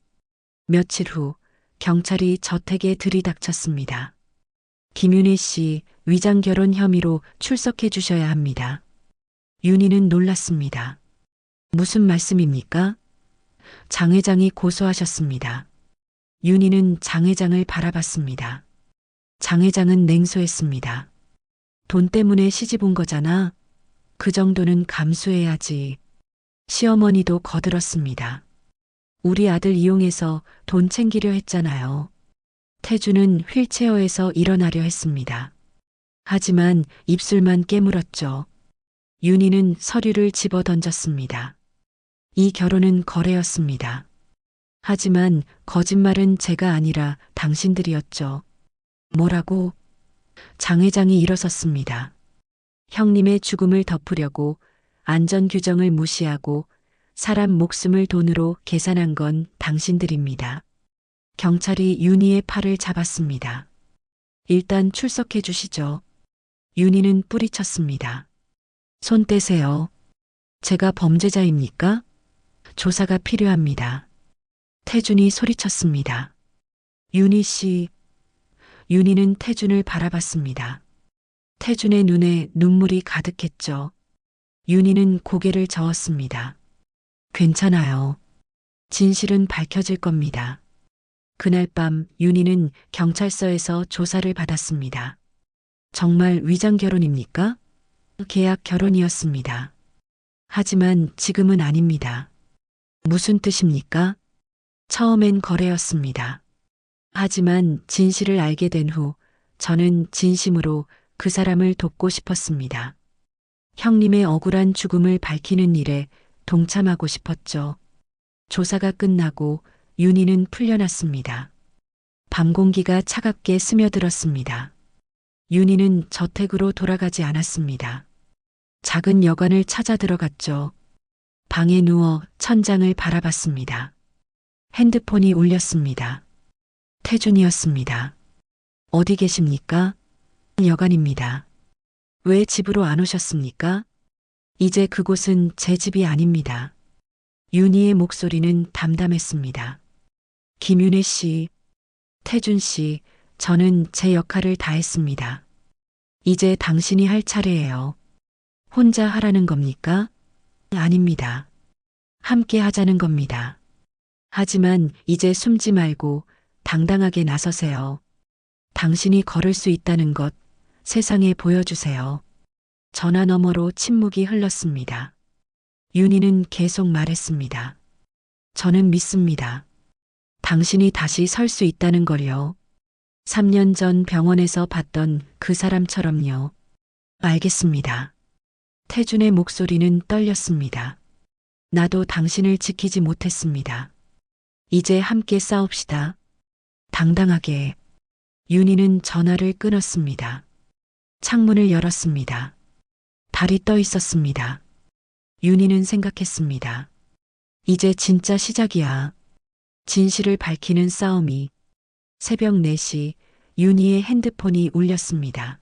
며칠 후 경찰이 저택에 들이닥쳤습니다. 김윤희 씨 위장 결혼 혐의로 출석해 주셔야 합니다. 윤희는 놀랐습니다. 무슨 말씀입니까? 장 회장이 고소하셨습니다. 윤희는 장 회장을 바라봤습니다. 장 회장은 냉소했습니다. 돈 때문에 시집 온 거잖아. 그 정도는 감수해야지. 시어머니도 거들었습니다. 우리 아들 이용해서 돈 챙기려 했잖아요. 태준은 휠체어에서 일어나려 했습니다. 하지만 입술만 깨물었죠. 윤희는 서류를 집어 던졌습니다. 이 결혼은 거래였습니다. 하지만 거짓말은 제가 아니라 당신들이었죠. 뭐라고? 장 회장이 일어섰습니다. 형님의 죽음을 덮으려고 안전규정을 무시하고 사람 목숨을 돈으로 계산한 건 당신들입니다. 경찰이 윤희의 팔을 잡았습니다. 일단 출석해 주시죠. 윤희는 뿌리쳤습니다. 손 떼세요. 제가 범죄자입니까? 조사가 필요합니다. 태준이 소리쳤습니다. 윤희 씨. 윤희는 태준을 바라봤습니다. 태준의 눈에 눈물이 가득했죠. 윤희는 고개를 저었습니다. 괜찮아요. 진실은 밝혀질 겁니다. 그날 밤 윤희는 경찰서에서 조사를 받았습니다. 정말 위장 결혼입니까? 계약 결혼이었습니다. 하지만 지금은 아닙니다. 무슨 뜻입니까? 처음엔 거래였습니다. 하지만 진실을 알게 된 후 저는 진심으로 그 사람을 돕고 싶었습니다. 형님의 억울한 죽음을 밝히는 일에 동참하고 싶었죠. 조사가 끝나고 윤희는 풀려났습니다. 밤 공기가 차갑게 스며들었습니다. 윤희는 저택으로 돌아가지 않았습니다. 작은 여관을 찾아 들어갔죠. 방에 누워 천장을 바라봤습니다. 핸드폰이 울렸습니다. 태준이었습니다. 어디 계십니까? 여관입니다. 왜 집으로 안 오셨습니까? 이제 그곳은 제 집이 아닙니다. 윤희의 목소리는 담담했습니다. 김윤혜 씨, 태준 씨, 저는 제 역할을 다했습니다. 이제 당신이 할 차례예요. 혼자 하라는 겁니까? 아닙니다. 함께 하자는 겁니다. 하지만 이제 숨지 말고 당당하게 나서세요. 당신이 걸을 수 있다는 것 세상에 보여주세요. 전화 너머로 침묵이 흘렀습니다. 윤희는 계속 말했습니다. 저는 믿습니다. 당신이 다시 설 수 있다는 걸요. 3년 전 병원에서 봤던 그 사람처럼요. 알겠습니다. 태준의 목소리는 떨렸습니다. 나도 당신을 지키지 못했습니다. 이제 함께 싸웁시다. 당당하게. 윤희는 전화를 끊었습니다. 창문을 열었습니다. 달이 떠 있었습니다. 윤희는 생각했습니다. 이제 진짜 시작이야. 진실을 밝히는 싸움이. 새벽 4시 윤희의 핸드폰이 울렸습니다.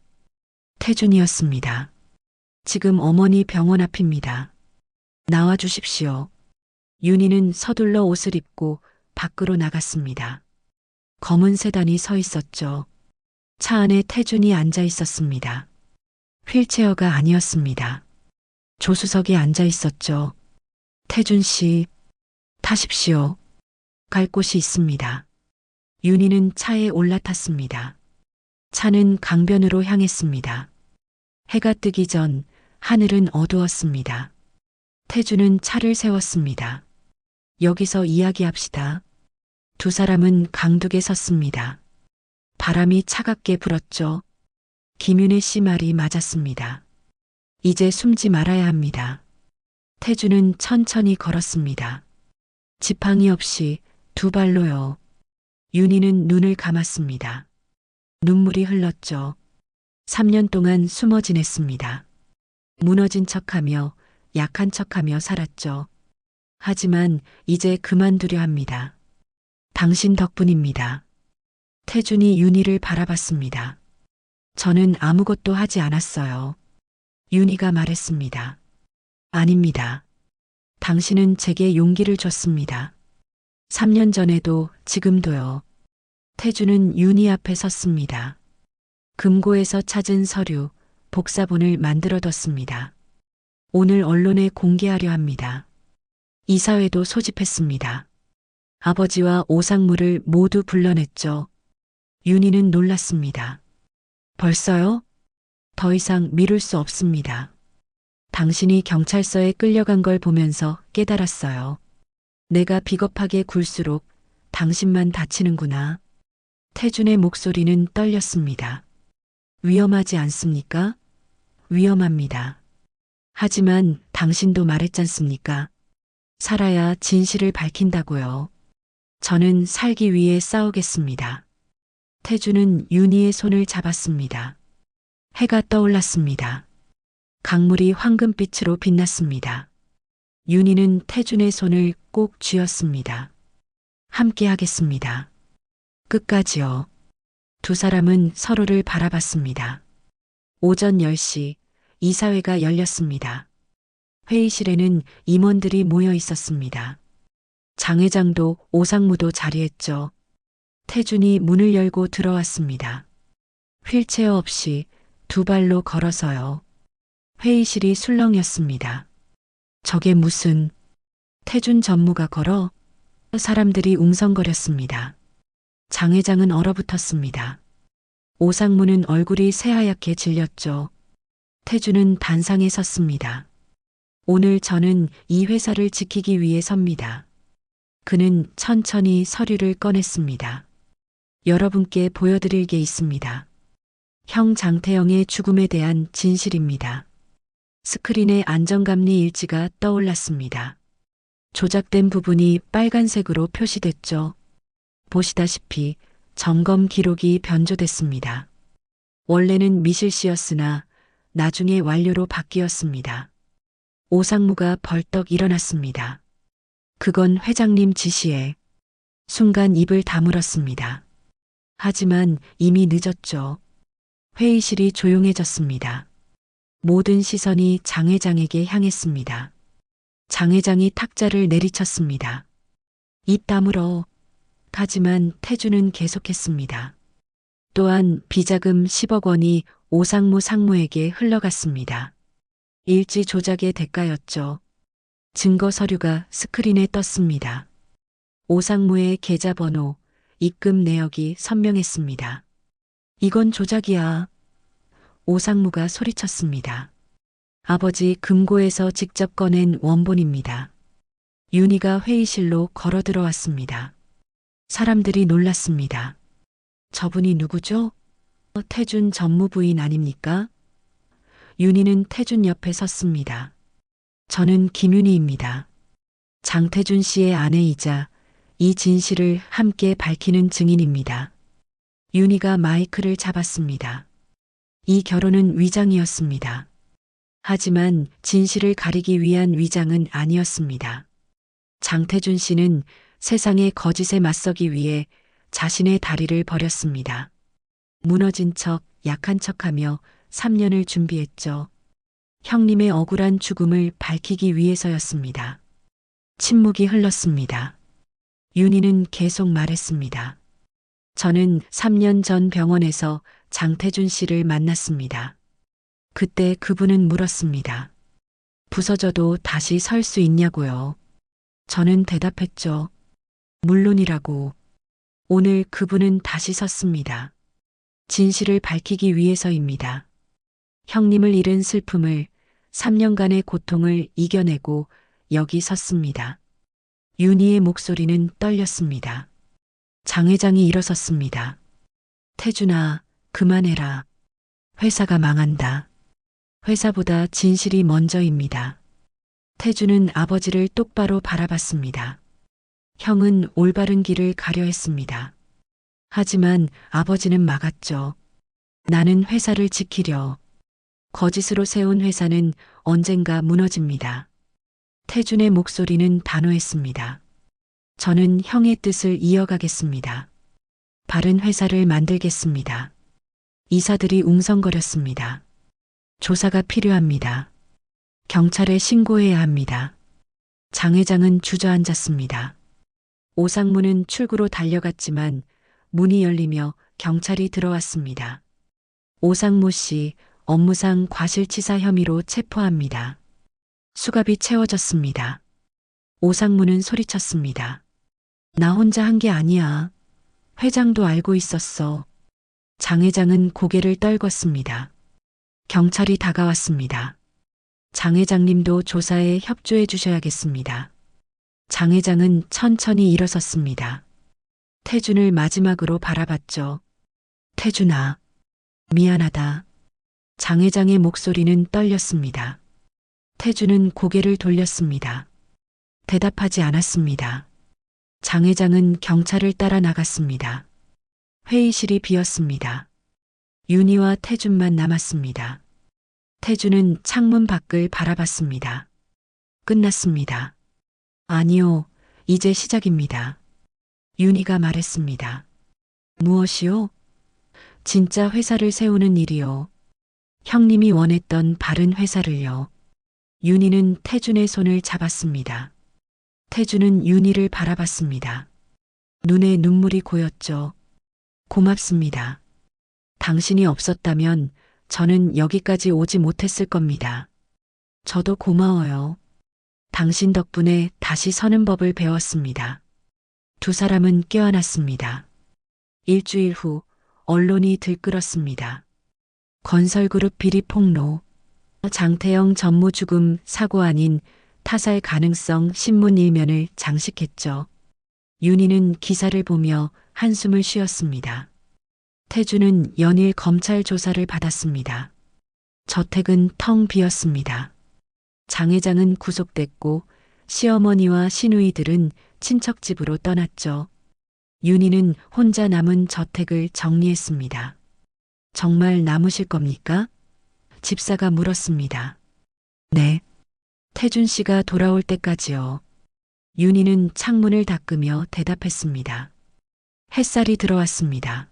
태준이었습니다. 지금 어머니 병원 앞입니다. 나와 주십시오. 윤희는 서둘러 옷을 입고 밖으로 나갔습니다. 검은 세단이 서 있었죠. 차 안에 태준이 앉아 있었습니다. 휠체어가 아니었습니다. 조수석에 앉아 있었죠. 태준 씨, 타십시오. 갈 곳이 있습니다. 윤희는 차에 올라탔습니다. 차는 강변으로 향했습니다. 해가 뜨기 전 하늘은 어두웠습니다. 태준은 차를 세웠습니다. 여기서 이야기합시다. 두 사람은 강둑에 섰습니다. 바람이 차갑게 불었죠. 김윤혜 씨 말이 맞았습니다. 이제 숨지 말아야 합니다. 태준은 천천히 걸었습니다. 지팡이 없이 두 발로요. 윤희는 눈을 감았습니다. 눈물이 흘렀죠. 3년 동안 숨어 지냈습니다. 무너진 척하며 약한 척하며 살았죠. 하지만 이제 그만두려 합니다. 당신 덕분입니다. 태준이 윤희를 바라봤습니다. 저는 아무것도 하지 않았어요. 윤희가 말했습니다. 아닙니다. 당신은 제게 용기를 줬습니다. 3년 전에도 지금도요. 태준은 윤희 앞에 섰습니다. 금고에서 찾은 서류, 복사본을 만들어뒀습니다. 오늘 언론에 공개하려 합니다. 이사회도 소집했습니다. 아버지와 오상무를 모두 불러냈죠. 윤희는 놀랐습니다. 벌써요? 더 이상 미룰 수 없습니다. 당신이 경찰서에 끌려간 걸 보면서 깨달았어요. 내가 비겁하게 굴수록 당신만 다치는구나. 태준의 목소리는 떨렸습니다. 위험하지 않습니까? 위험합니다. 하지만 당신도 말했잖습니까? 살아야 진실을 밝힌다고요. 저는 살기 위해 싸우겠습니다. 태준은 윤희의 손을 잡았습니다. 해가 떠올랐습니다. 강물이 황금빛으로 빛났습니다. 윤희는 태준의 손을 꼭 쥐었습니다. 함께 하겠습니다. 끝까지요. 두 사람은 서로를 바라봤습니다. 오전 10시 이사회가 열렸습니다. 회의실에는 임원들이 모여 있었습니다. 장 회장도 오상무도 자리했죠. 태준이 문을 열고 들어왔습니다. 휠체어 없이 두 발로 걸어서요. 회의실이 술렁였습니다. 저게 무슨 태준 전무가 걸어? 사람들이 웅성거렸습니다. 장 회장은 얼어붙었습니다. 오상무는 얼굴이 새하얗게 질렸죠. 태준은 단상에 섰습니다. 오늘 저는 이 회사를 지키기 위해 섭니다. 그는 천천히 서류를 꺼냈습니다. 여러분께 보여드릴 게 있습니다. 형 장태영의 죽음에 대한 진실입니다. 스크린에 안전감리 일지가 떠올랐습니다. 조작된 부분이 빨간색으로 표시됐죠. 보시다시피 점검 기록이 변조됐습니다. 원래는 미실시였으나 나중에 완료로 바뀌었습니다. 오상무가 벌떡 일어났습니다. 그건 회장님 지시에. 순간 입을 다물었습니다. 하지만 이미 늦었죠. 회의실이 조용해졌습니다. 모든 시선이 장 회장에게 향했습니다. 장 회장이 탁자를 내리쳤습니다. 입 다물어. 하지만 태준은 계속했습니다. 또한 비자금 10억 원이 오상무 상무에게 흘러갔습니다. 일지 조작의 대가였죠. 증거 서류가 스크린에 떴습니다. 오상무의 계좌번호, 입금 내역이 선명했습니다. 이건 조작이야. 오상무가 소리쳤습니다. 아버지 금고에서 직접 꺼낸 원본입니다. 윤희가 회의실로 걸어 들어왔습니다. 사람들이 놀랐습니다. 저분이 누구죠? 태준 전무부인 아닙니까? 윤희는 태준 옆에 섰습니다. 저는 김윤희입니다. 장태준 씨의 아내이자 이 진실을 함께 밝히는 증인입니다. 윤희가 마이크를 잡았습니다. 이 결혼은 위장이었습니다. 하지만 진실을 가리기 위한 위장은 아니었습니다. 장태준 씨는 세상의 거짓에 맞서기 위해 자신의 다리를 버렸습니다. 무너진 척, 약한 척하며 3년을 준비했죠. 형님의 억울한 죽음을 밝히기 위해서였습니다. 침묵이 흘렀습니다. 윤희는 계속 말했습니다. 저는 3년 전 병원에서 장태준 씨를 만났습니다. 그때 그분은 물었습니다. 부서져도 다시 설 수 있냐고요. 저는 대답했죠. 물론이라고. 오늘 그분은 다시 섰습니다. 진실을 밝히기 위해서입니다. 형님을 잃은 슬픔을 3년간의 고통을 이겨내고 여기 섰습니다. 윤희의 목소리는 떨렸습니다. 장 회장이 일어섰습니다. 태준아, 그만해라. 회사가 망한다. 회사보다 진실이 먼저입니다. 태준은 아버지를 똑바로 바라봤습니다. 형은 올바른 길을 가려 했습니다. 하지만 아버지는 막았죠. 나는 회사를 지키려. 거짓으로 세운 회사는 언젠가 무너집니다. 태준의 목소리는 단호했습니다. 저는 형의 뜻을 이어가겠습니다. 바른 회사를 만들겠습니다. 이사들이 웅성거렸습니다. 조사가 필요합니다. 경찰에 신고해야 합니다. 장 회장은 주저앉았습니다. 오상무는 출구로 달려갔지만 문이 열리며 경찰이 들어왔습니다. 오상무 씨 업무상 과실치사 혐의로 체포합니다. 수갑이 채워졌습니다. 오상무는 소리쳤습니다. 나 혼자 한 게 아니야. 회장도 알고 있었어. 장 회장은 고개를 떨궜습니다. 경찰이 다가왔습니다. 장 회장님도 조사에 협조해 주셔야겠습니다. 장 회장은 천천히 일어섰습니다. 태준을 마지막으로 바라봤죠. 태준아, 미안하다. 장 회장의 목소리는 떨렸습니다. 태준은 고개를 돌렸습니다. 대답하지 않았습니다. 장 회장은 경찰을 따라 나갔습니다. 회의실이 비었습니다. 윤희와 태준만 남았습니다. 태준은 창문 밖을 바라봤습니다. 끝났습니다. 아니요, 이제 시작입니다. 윤희가 말했습니다. 무엇이요? 진짜 회사를 세우는 일이요. 형님이 원했던 바른 회사를요. 윤희는 태준의 손을 잡았습니다. 태준은 윤희를 바라봤습니다. 눈에 눈물이 고였죠. 고맙습니다. 당신이 없었다면 저는 여기까지 오지 못했을 겁니다. 저도 고마워요. 당신 덕분에 다시 서는 법을 배웠습니다. 두 사람은 껴안았습니다. 일주일 후 언론이 들끓었습니다. 건설그룹 비리 폭로, 장태영 전무 죽음 사고 아닌 타살 가능성 신문 일면을 장식했죠. 윤희는 기사를 보며 한숨을 쉬었습니다. 태준은 연일 검찰 조사를 받았습니다. 저택은 텅 비었습니다. 장 회장은 구속됐고 시어머니와 시누이들은 친척 집으로 떠났죠. 윤희는 혼자 남은 저택을 정리했습니다. 정말 남으실 겁니까? 집사가 물었습니다. 네. 태준 씨가 돌아올 때까지요. 윤희는 창문을 닦으며 대답했습니다. 햇살이 들어왔습니다.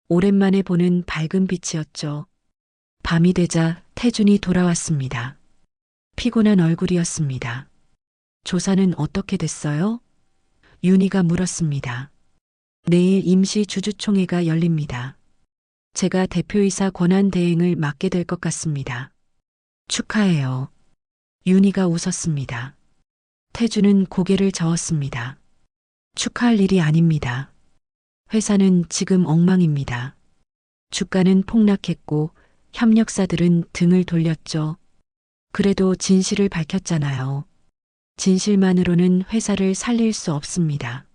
오랜만에 보는 밝은 빛이었죠. 밤이 되자 태준이 돌아왔습니다. 피곤한 얼굴이었습니다. 조사는 어떻게 됐어요? 윤희가 물었습니다. 내일 임시 주주총회가 열립니다. 제가 대표이사 권한 대행을 맡게 될 것 같습니다. 축하해요. 윤희가 웃었습니다. 태준은 고개를 저었습니다. 축하할 일이 아닙니다. 회사는 지금 엉망입니다. 주가는 폭락했고 협력사들은 등을 돌렸죠. 그래도 진실을 밝혔잖아요. 진실만으로는 회사를 살릴 수 없습니다.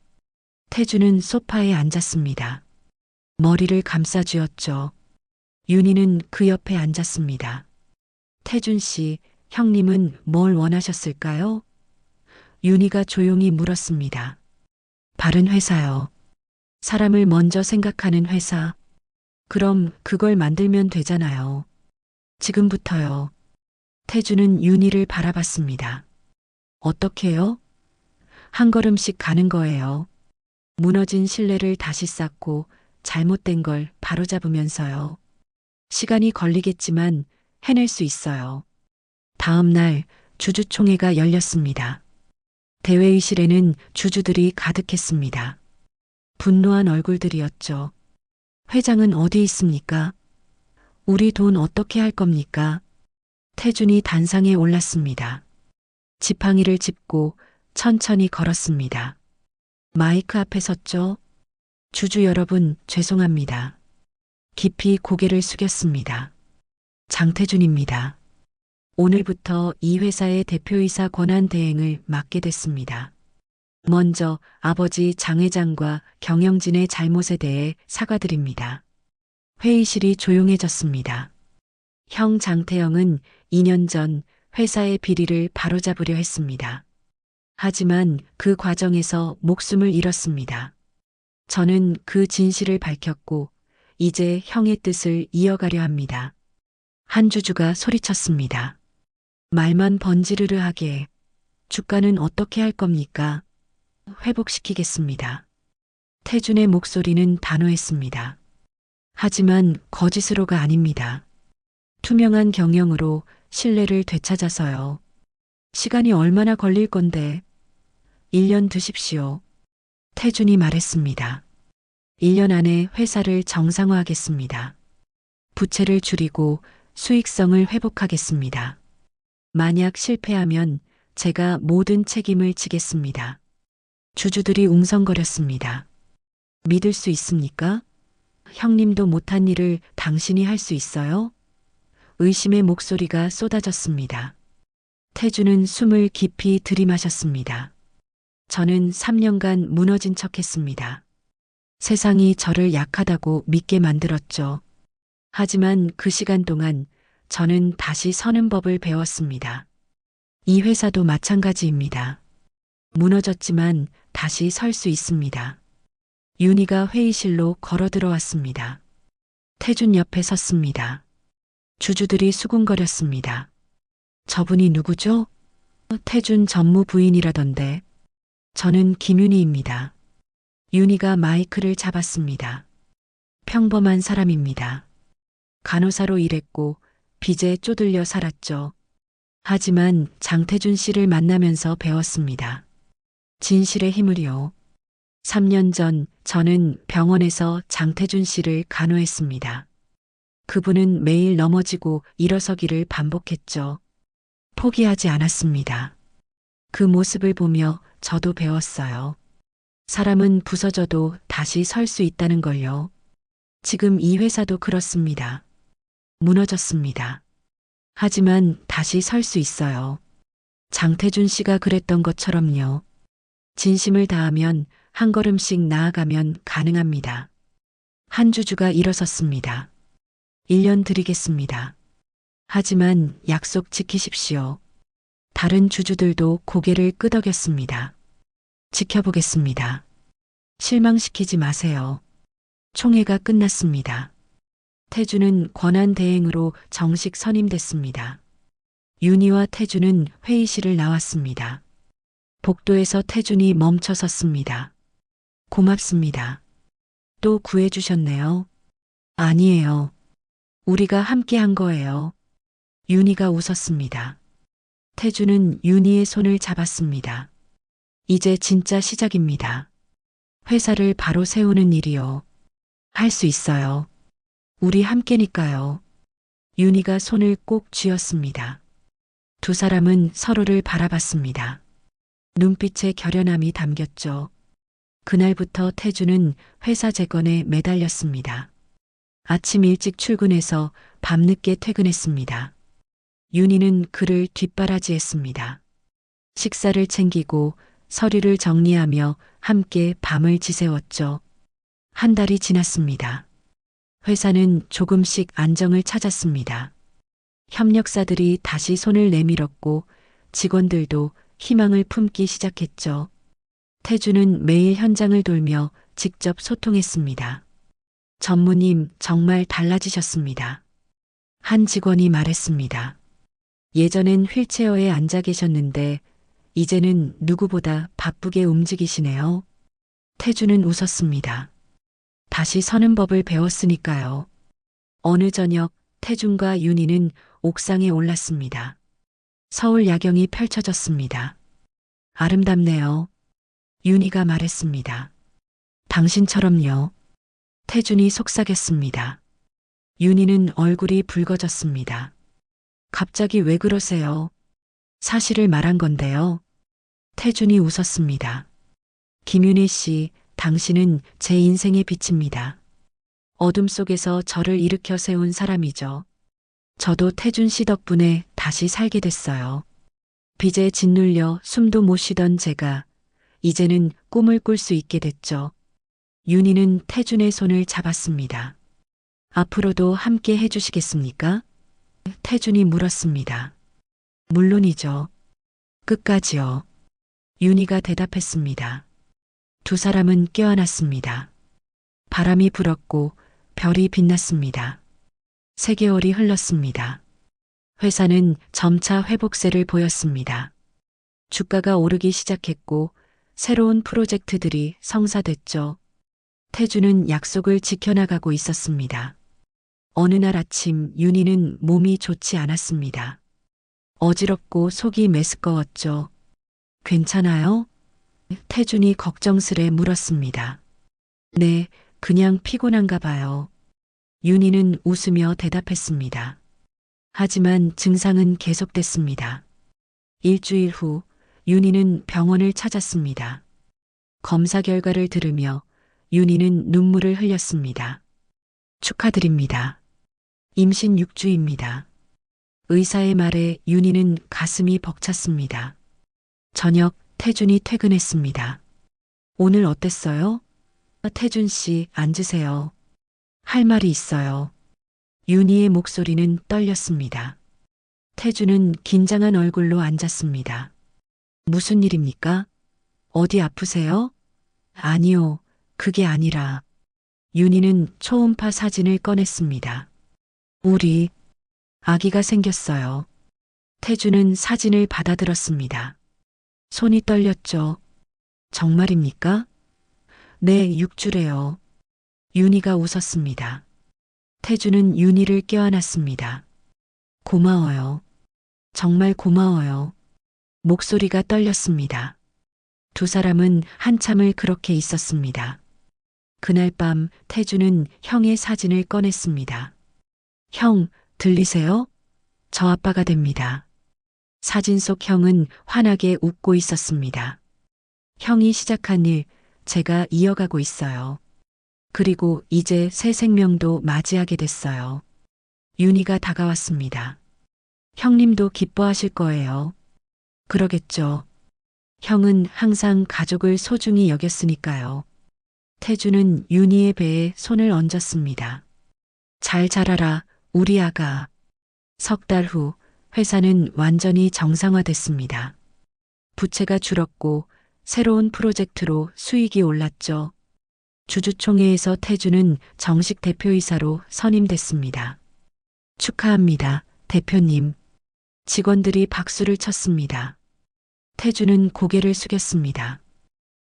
태준은 소파에 앉았습니다. 머리를 감싸쥐었죠. 윤희는 그 옆에 앉았습니다. 태준 씨, 형님은 뭘 원하셨을까요? 윤희가 조용히 물었습니다. 바른 회사요. 사람을 먼저 생각하는 회사. 그럼 그걸 만들면 되잖아요. 지금부터요. 태준은 윤희를 바라봤습니다. 어떻게요? 한 걸음씩 가는 거예요. 무너진 신뢰를 다시 쌓고 잘못된 걸 바로잡으면서요. 시간이 걸리겠지만 해낼 수 있어요. 다음 날 주주총회가 열렸습니다. 대회의실에는 주주들이 가득했습니다. 분노한 얼굴들이었죠. 회장은 어디 있습니까? 우리 돈 어떻게 할 겁니까? 태준이 단상에 올랐습니다. 지팡이를 짚고 천천히 걸었습니다. 마이크 앞에 섰죠. 주주 여러분, 죄송합니다. 깊이 고개를 숙였습니다. 장태준입니다. 오늘부터 이 회사의 대표이사 권한 대행을 맡게 됐습니다. 먼저 아버지 장 회장과 경영진의 잘못에 대해 사과드립니다. 회의실이 조용해졌습니다. 형 장태영은 2년 전 회사의 비리를 바로잡으려 했습니다. 하지만 그 과정에서 목숨을 잃었습니다. 저는 그 진실을 밝혔고 이제 형의 뜻을 이어가려 합니다. 한 주주가 소리쳤습니다. 말만 번지르르하게. 주가는 어떻게 할 겁니까? 회복시키겠습니다. 태준의 목소리는 단호했습니다. 하지만 거짓으로가 아닙니다. 투명한 경영으로 신뢰를 되찾아서요. 시간이 얼마나 걸릴 건데. 1년 두십시오. 태준이 말했습니다. 1년 안에 회사를 정상화하겠습니다. 부채를 줄이고 수익성을 회복하겠습니다. 만약 실패하면 제가 모든 책임을 지겠습니다. 주주들이 웅성거렸습니다. 믿을 수 있습니까? 형님도 못한 일을 당신이 할 수 있어요? 의심의 목소리가 쏟아졌습니다. 태준은 숨을 깊이 들이마셨습니다. 저는 3년간 무너진 척했습니다. 세상이 저를 약하다고 믿게 만들었죠. 하지만 그 시간 동안 저는 다시 서는 법을 배웠습니다. 이 회사도 마찬가지입니다. 무너졌지만 다시 설 수 있습니다. 윤희가 회의실로 걸어 들어왔습니다. 태준 옆에 섰습니다. 주주들이 수군거렸습니다. 저분이 누구죠? 태준 전무 부인이라던데. 저는 김윤희입니다. 윤희가 마이크를 잡았습니다. 평범한 사람입니다. 간호사로 일했고 빚에 쪼들려 살았죠. 하지만 장태준 씨를 만나면서 배웠습니다. 진실의 힘을요. 3년 전 저는 병원에서 장태준 씨를 간호했습니다. 그분은 매일 넘어지고 일어서기를 반복했죠. 포기하지 않았습니다. 그 모습을 보며 저도 배웠어요. 사람은 부서져도 다시 설 수 있다는 걸요. 지금 이 회사도 그렇습니다. 무너졌습니다. 하지만 다시 설 수 있어요. 장태준 씨가 그랬던 것처럼요. 진심을 다하면 한 걸음씩 나아가면 가능합니다. 한 주주가 일어섰습니다. 1년 드리겠습니다. 하지만 약속 지키십시오. 다른 주주들도 고개를 끄덕였습니다. 지켜보겠습니다. 실망시키지 마세요. 총회가 끝났습니다. 태주는 권한대행으로 정식 선임됐습니다. 윤희와 태주는 회의실을 나왔습니다. 복도에서 태준이 멈춰 섰습니다. 고맙습니다. 또 구해주셨네요. 아니에요. 우리가 함께 한 거예요. 윤희가 웃었습니다. 태주는 윤희의 손을 잡았습니다. 이제 진짜 시작입니다. 회사를 바로 세우는 일이요. 할 수 있어요. 우리 함께니까요. 윤희가 손을 꼭 쥐었습니다. 두 사람은 서로를 바라봤습니다. 눈빛에 결연함이 담겼죠. 그날부터 태주는 회사 재건에 매달렸습니다. 아침 일찍 출근해서 밤늦게 퇴근했습니다. 윤희는 그를 뒷바라지했습니다. 식사를 챙기고 서류를 정리하며 함께 밤을 지새웠죠. 한 달이 지났습니다. 회사는 조금씩 안정을 찾았습니다. 협력사들이 다시 손을 내밀었고 직원들도 희망을 품기 시작했죠. 태주는 매일 현장을 돌며 직접 소통했습니다. 전무님, 정말 달라지셨습니다. 한 직원이 말했습니다. 예전엔 휠체어에 앉아 계셨는데 이제는 누구보다 바쁘게 움직이시네요. 태주는 웃었습니다. 다시 서는 법을 배웠으니까요. 어느 저녁 태준과 윤희는 옥상에 올랐습니다. 서울 야경이 펼쳐졌습니다. 아름답네요. 윤희가 말했습니다. 당신처럼요. 태준이 속삭였습니다. 윤희는 얼굴이 붉어졌습니다. 갑자기 왜 그러세요? 사실을 말한 건데요. 태준이 웃었습니다. 김윤희 씨, 당신은 제 인생의 빛입니다. 어둠 속에서 저를 일으켜 세운 사람이죠. 저도 태준 씨 덕분에 다시 살게 됐어요. 빚에 짓눌려 숨도 못 쉬던 제가 이제는 꿈을 꿀 수 있게 됐죠. 윤희는 태준의 손을 잡았습니다. 앞으로도 함께 해주시겠습니까? 태준이 물었습니다. 물론이죠. 끝까지요. 윤희가 대답했습니다. 두 사람은 껴안았습니다. 바람이 불었고 별이 빛났습니다. 3개월이 흘렀습니다. 회사는 점차 회복세를 보였습니다. 주가가 오르기 시작했고 새로운 프로젝트들이 성사됐죠. 태주는 약속을 지켜나가고 있었습니다. 어느 날 아침 윤희는 몸이 좋지 않았습니다. 어지럽고 속이 메스꺼웠죠. 괜찮아요? 태준이 걱정스레 물었습니다. 네, 그냥 피곤한가 봐요. 윤희는 웃으며 대답했습니다. 하지만 증상은 계속됐습니다. 일주일 후 윤희는 병원을 찾았습니다. 검사 결과를 들으며 윤희는 눈물을 흘렸습니다. 축하드립니다. 임신 6주입니다. 의사의 말에 윤희는 가슴이 벅찼습니다. 저녁 태준이 퇴근했습니다. 오늘 어땠어요? 태준 씨, 앉으세요. 할 말이 있어요. 윤희의 목소리는 떨렸습니다. 태준은 긴장한 얼굴로 앉았습니다. 무슨 일입니까? 어디 아프세요? 아니요, 그게 아니라. 윤희는 초음파 사진을 꺼냈습니다. 우리 아기가 생겼어요. 태주는 사진을 받아들었습니다. 손이 떨렸죠. 정말입니까? 네, 6주래요. 윤희가 웃었습니다. 태주는 윤희를 껴안았습니다. 고마워요. 정말 고마워요. 목소리가 떨렸습니다. 두 사람은 한참을 그렇게 있었습니다. 그날 밤 태주는 형의 사진을 꺼냈습니다. 형, 들리세요? 저 아빠가 됩니다. 사진 속 형은 환하게 웃고 있었습니다. 형이 시작한 일, 제가 이어가고 있어요. 그리고 이제 새 생명도 맞이하게 됐어요. 윤희가 다가왔습니다. 형님도 기뻐하실 거예요. 그러겠죠. 형은 항상 가족을 소중히 여겼으니까요. 태주는 윤희의 배에 손을 얹었습니다. 잘 자라라, 우리 아가. 석 달 후 회사는 완전히 정상화됐습니다. 부채가 줄었고 새로운 프로젝트로 수익이 올랐죠. 주주총회에서 태주는 정식 대표이사로 선임됐습니다. 축하합니다, 대표님. 직원들이 박수를 쳤습니다. 태주는 고개를 숙였습니다.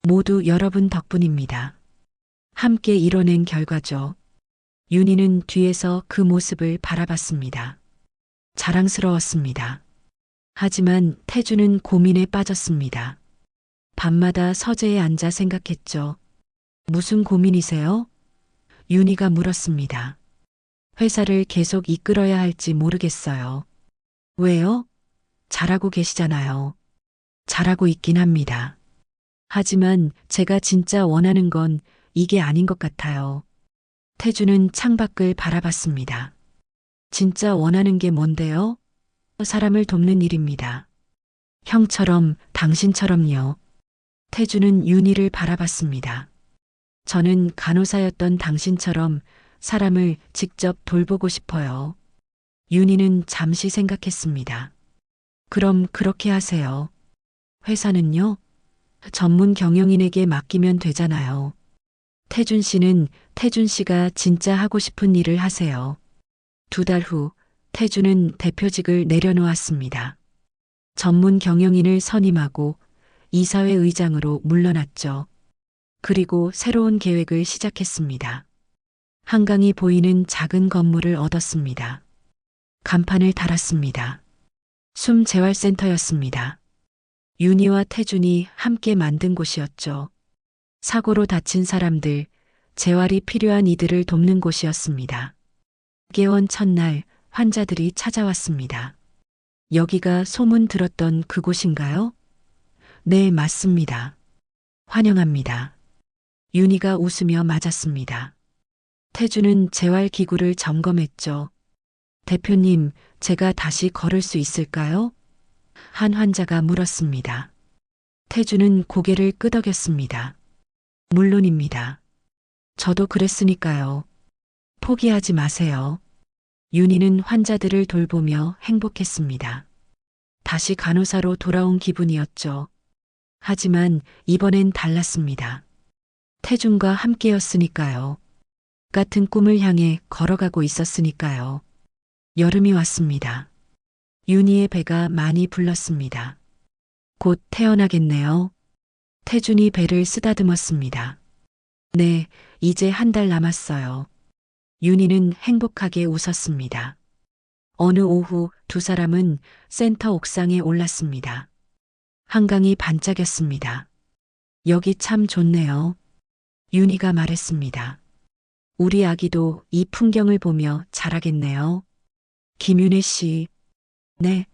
모두 여러분 덕분입니다. 함께 이뤄낸 결과죠. 윤희는 뒤에서 그 모습을 바라봤습니다. 자랑스러웠습니다. 하지만 태주는 고민에 빠졌습니다. 밤마다 서재에 앉아 생각했죠. 무슨 고민이세요? 윤희가 물었습니다. 회사를 계속 이끌어야 할지 모르겠어요. 왜요? 잘하고 계시잖아요. 잘하고 있긴 합니다. 하지만 제가 진짜 원하는 건 이게 아닌 것 같아요. 태주는 창밖을 바라봤습니다. 진짜 원하는 게 뭔데요? 사람을 돕는 일입니다. 형처럼, 당신처럼요. 태주는 윤희를 바라봤습니다. 저는 간호사였던 당신처럼 사람을 직접 돌보고 싶어요. 윤희는 잠시 생각했습니다. 그럼 그렇게 하세요. 회사는요? 전문 경영인에게 맡기면 되잖아요. 태준 씨는 태준 씨가 진짜 하고 싶은 일을 하세요. 2달 후 태준은 대표직을 내려놓았습니다. 전문 경영인을 선임하고 이사회 의장으로 물러났죠. 그리고 새로운 계획을 시작했습니다. 한강이 보이는 작은 건물을 얻었습니다. 간판을 달았습니다. 숨재활센터였습니다. 윤희와 태준이 함께 만든 곳이었죠. 사고로 다친 사람들, 재활이 필요한 이들을 돕는 곳이었습니다. 개원 첫날 환자들이 찾아왔습니다. 여기가 소문 들었던 그곳인가요? 네, 맞습니다. 환영합니다. 윤희가 웃으며 맞았습니다. 태주는 재활기구를 점검했죠. 대표님, 제가 다시 걸을 수 있을까요? 한 환자가 물었습니다. 태주는 고개를 끄덕였습니다. 물론입니다. 저도 그랬으니까요. 포기하지 마세요. 윤희는 환자들을 돌보며 행복했습니다. 다시 간호사로 돌아온 기분이었죠. 하지만 이번엔 달랐습니다. 태준과 함께였으니까요. 같은 꿈을 향해 걸어가고 있었으니까요. 여름이 왔습니다. 윤희의 배가 많이 불렀습니다. 곧 태어나겠네요. 태준이 배를 쓰다듬었습니다. 네, 이제 한 달 남았어요. 윤희는 행복하게 웃었습니다. 어느 오후 두 사람은 센터 옥상에 올랐습니다. 한강이 반짝였습니다. 여기 참 좋네요. 윤희가 말했습니다. 우리 아기도 이 풍경을 보며 자라겠네요. 김윤혜 씨. 네.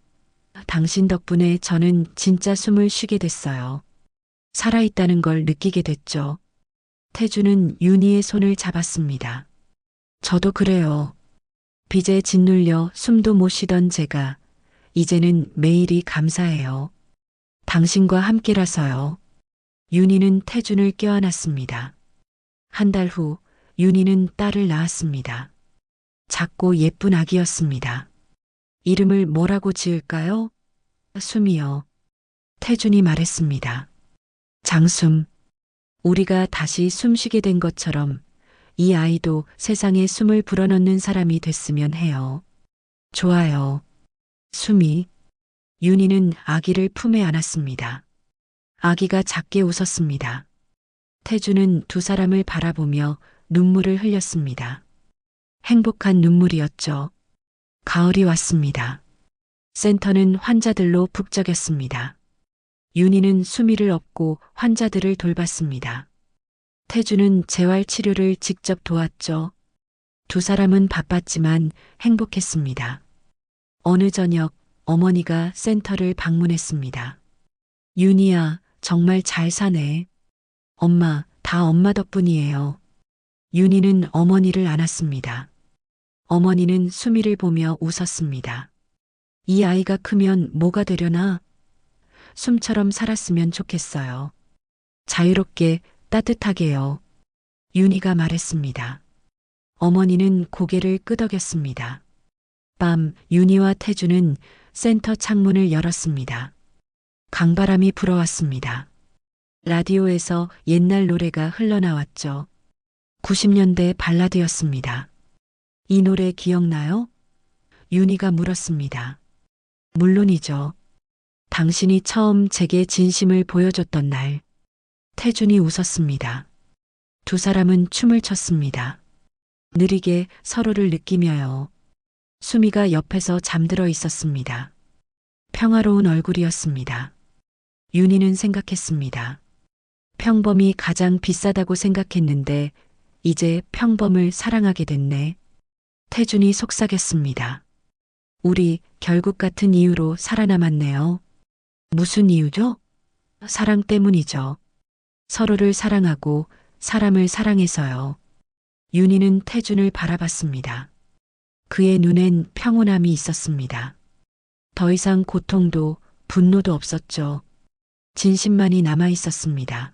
당신 덕분에 저는 진짜 숨을 쉬게 됐어요. 살아있다는 걸 느끼게 됐죠. 태주는 윤희의 손을 잡았습니다. 저도 그래요. 빚에 짓눌려 숨도 못 쉬던 제가 이제는 매일이 감사해요. 당신과 함께라서요. 윤희는 태준을 껴안았습니다. 한 달 후 윤희는 딸을 낳았습니다. 작고 예쁜 아기였습니다. 이름을 뭐라고 지을까요? 숨이요. 태준이 말했습니다. 장숨. 우리가 다시 숨쉬게 된 것처럼 이 아이도 세상에 숨을 불어넣는 사람이 됐으면 해요. 좋아요. 수미. 윤희는 아기를 품에 안았습니다. 아기가 작게 웃었습니다. 태주는 두 사람을 바라보며 눈물을 흘렸습니다. 행복한 눈물이었죠. 가을이 왔습니다. 센터는 환자들로 북적였습니다. 윤희는 수미를 업고 환자들을 돌봤습니다. 태주는 재활 치료를 직접 도왔죠. 두 사람은 바빴지만 행복했습니다. 어느 저녁 어머니가 센터를 방문했습니다. 윤희야, 정말 잘 사네. 엄마, 다 엄마 덕분이에요. 윤희는 어머니를 안았습니다. 어머니는 수미를 보며 웃었습니다. 이 아이가 크면 뭐가 되려나? 숨처럼 살았으면 좋겠어요. 자유롭게, 따뜻하게요. 윤희가 말했습니다. 어머니는 고개를 끄덕였습니다. 밤 윤희와 태주는 센터 창문을 열었습니다. 강바람이 불어왔습니다. 라디오에서 옛날 노래가 흘러나왔죠. 90년대 발라드였습니다. 이 노래 기억나요? 윤희가 물었습니다. 물론이죠. 당신이 처음 제게 진심을 보여줬던 날. 태준이 웃었습니다. 두 사람은 춤을 췄습니다. 느리게 서로를 느끼며요. 수미가 옆에서 잠들어 있었습니다. 평화로운 얼굴이었습니다. 윤희는 생각했습니다. 평범이 가장 비싸다고 생각했는데 이제 평범을 사랑하게 됐네. 태준이 속삭였습니다. 우리 결국 같은 이유로 살아남았네요. 무슨 이유죠? 사랑 때문이죠. 서로를 사랑하고 사람을 사랑해서요. 윤희는 태준을 바라봤습니다. 그의 눈엔 평온함이 있었습니다. 더 이상 고통도 분노도 없었죠. 진심만이 남아 있었습니다.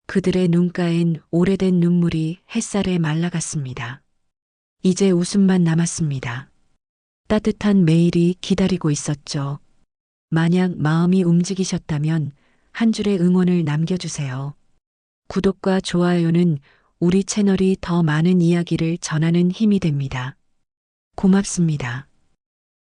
그들의 눈가엔 오래된 눈물이 햇살에 말라갔습니다. 이제 웃음만 남았습니다. 따뜻한 매일이 기다리고 있었죠. 만약 마음이 움직이셨다면 한 줄의 응원을 남겨주세요. 구독과 좋아요는 우리 채널이 더 많은 이야기를 전하는 힘이 됩니다. 고맙습니다.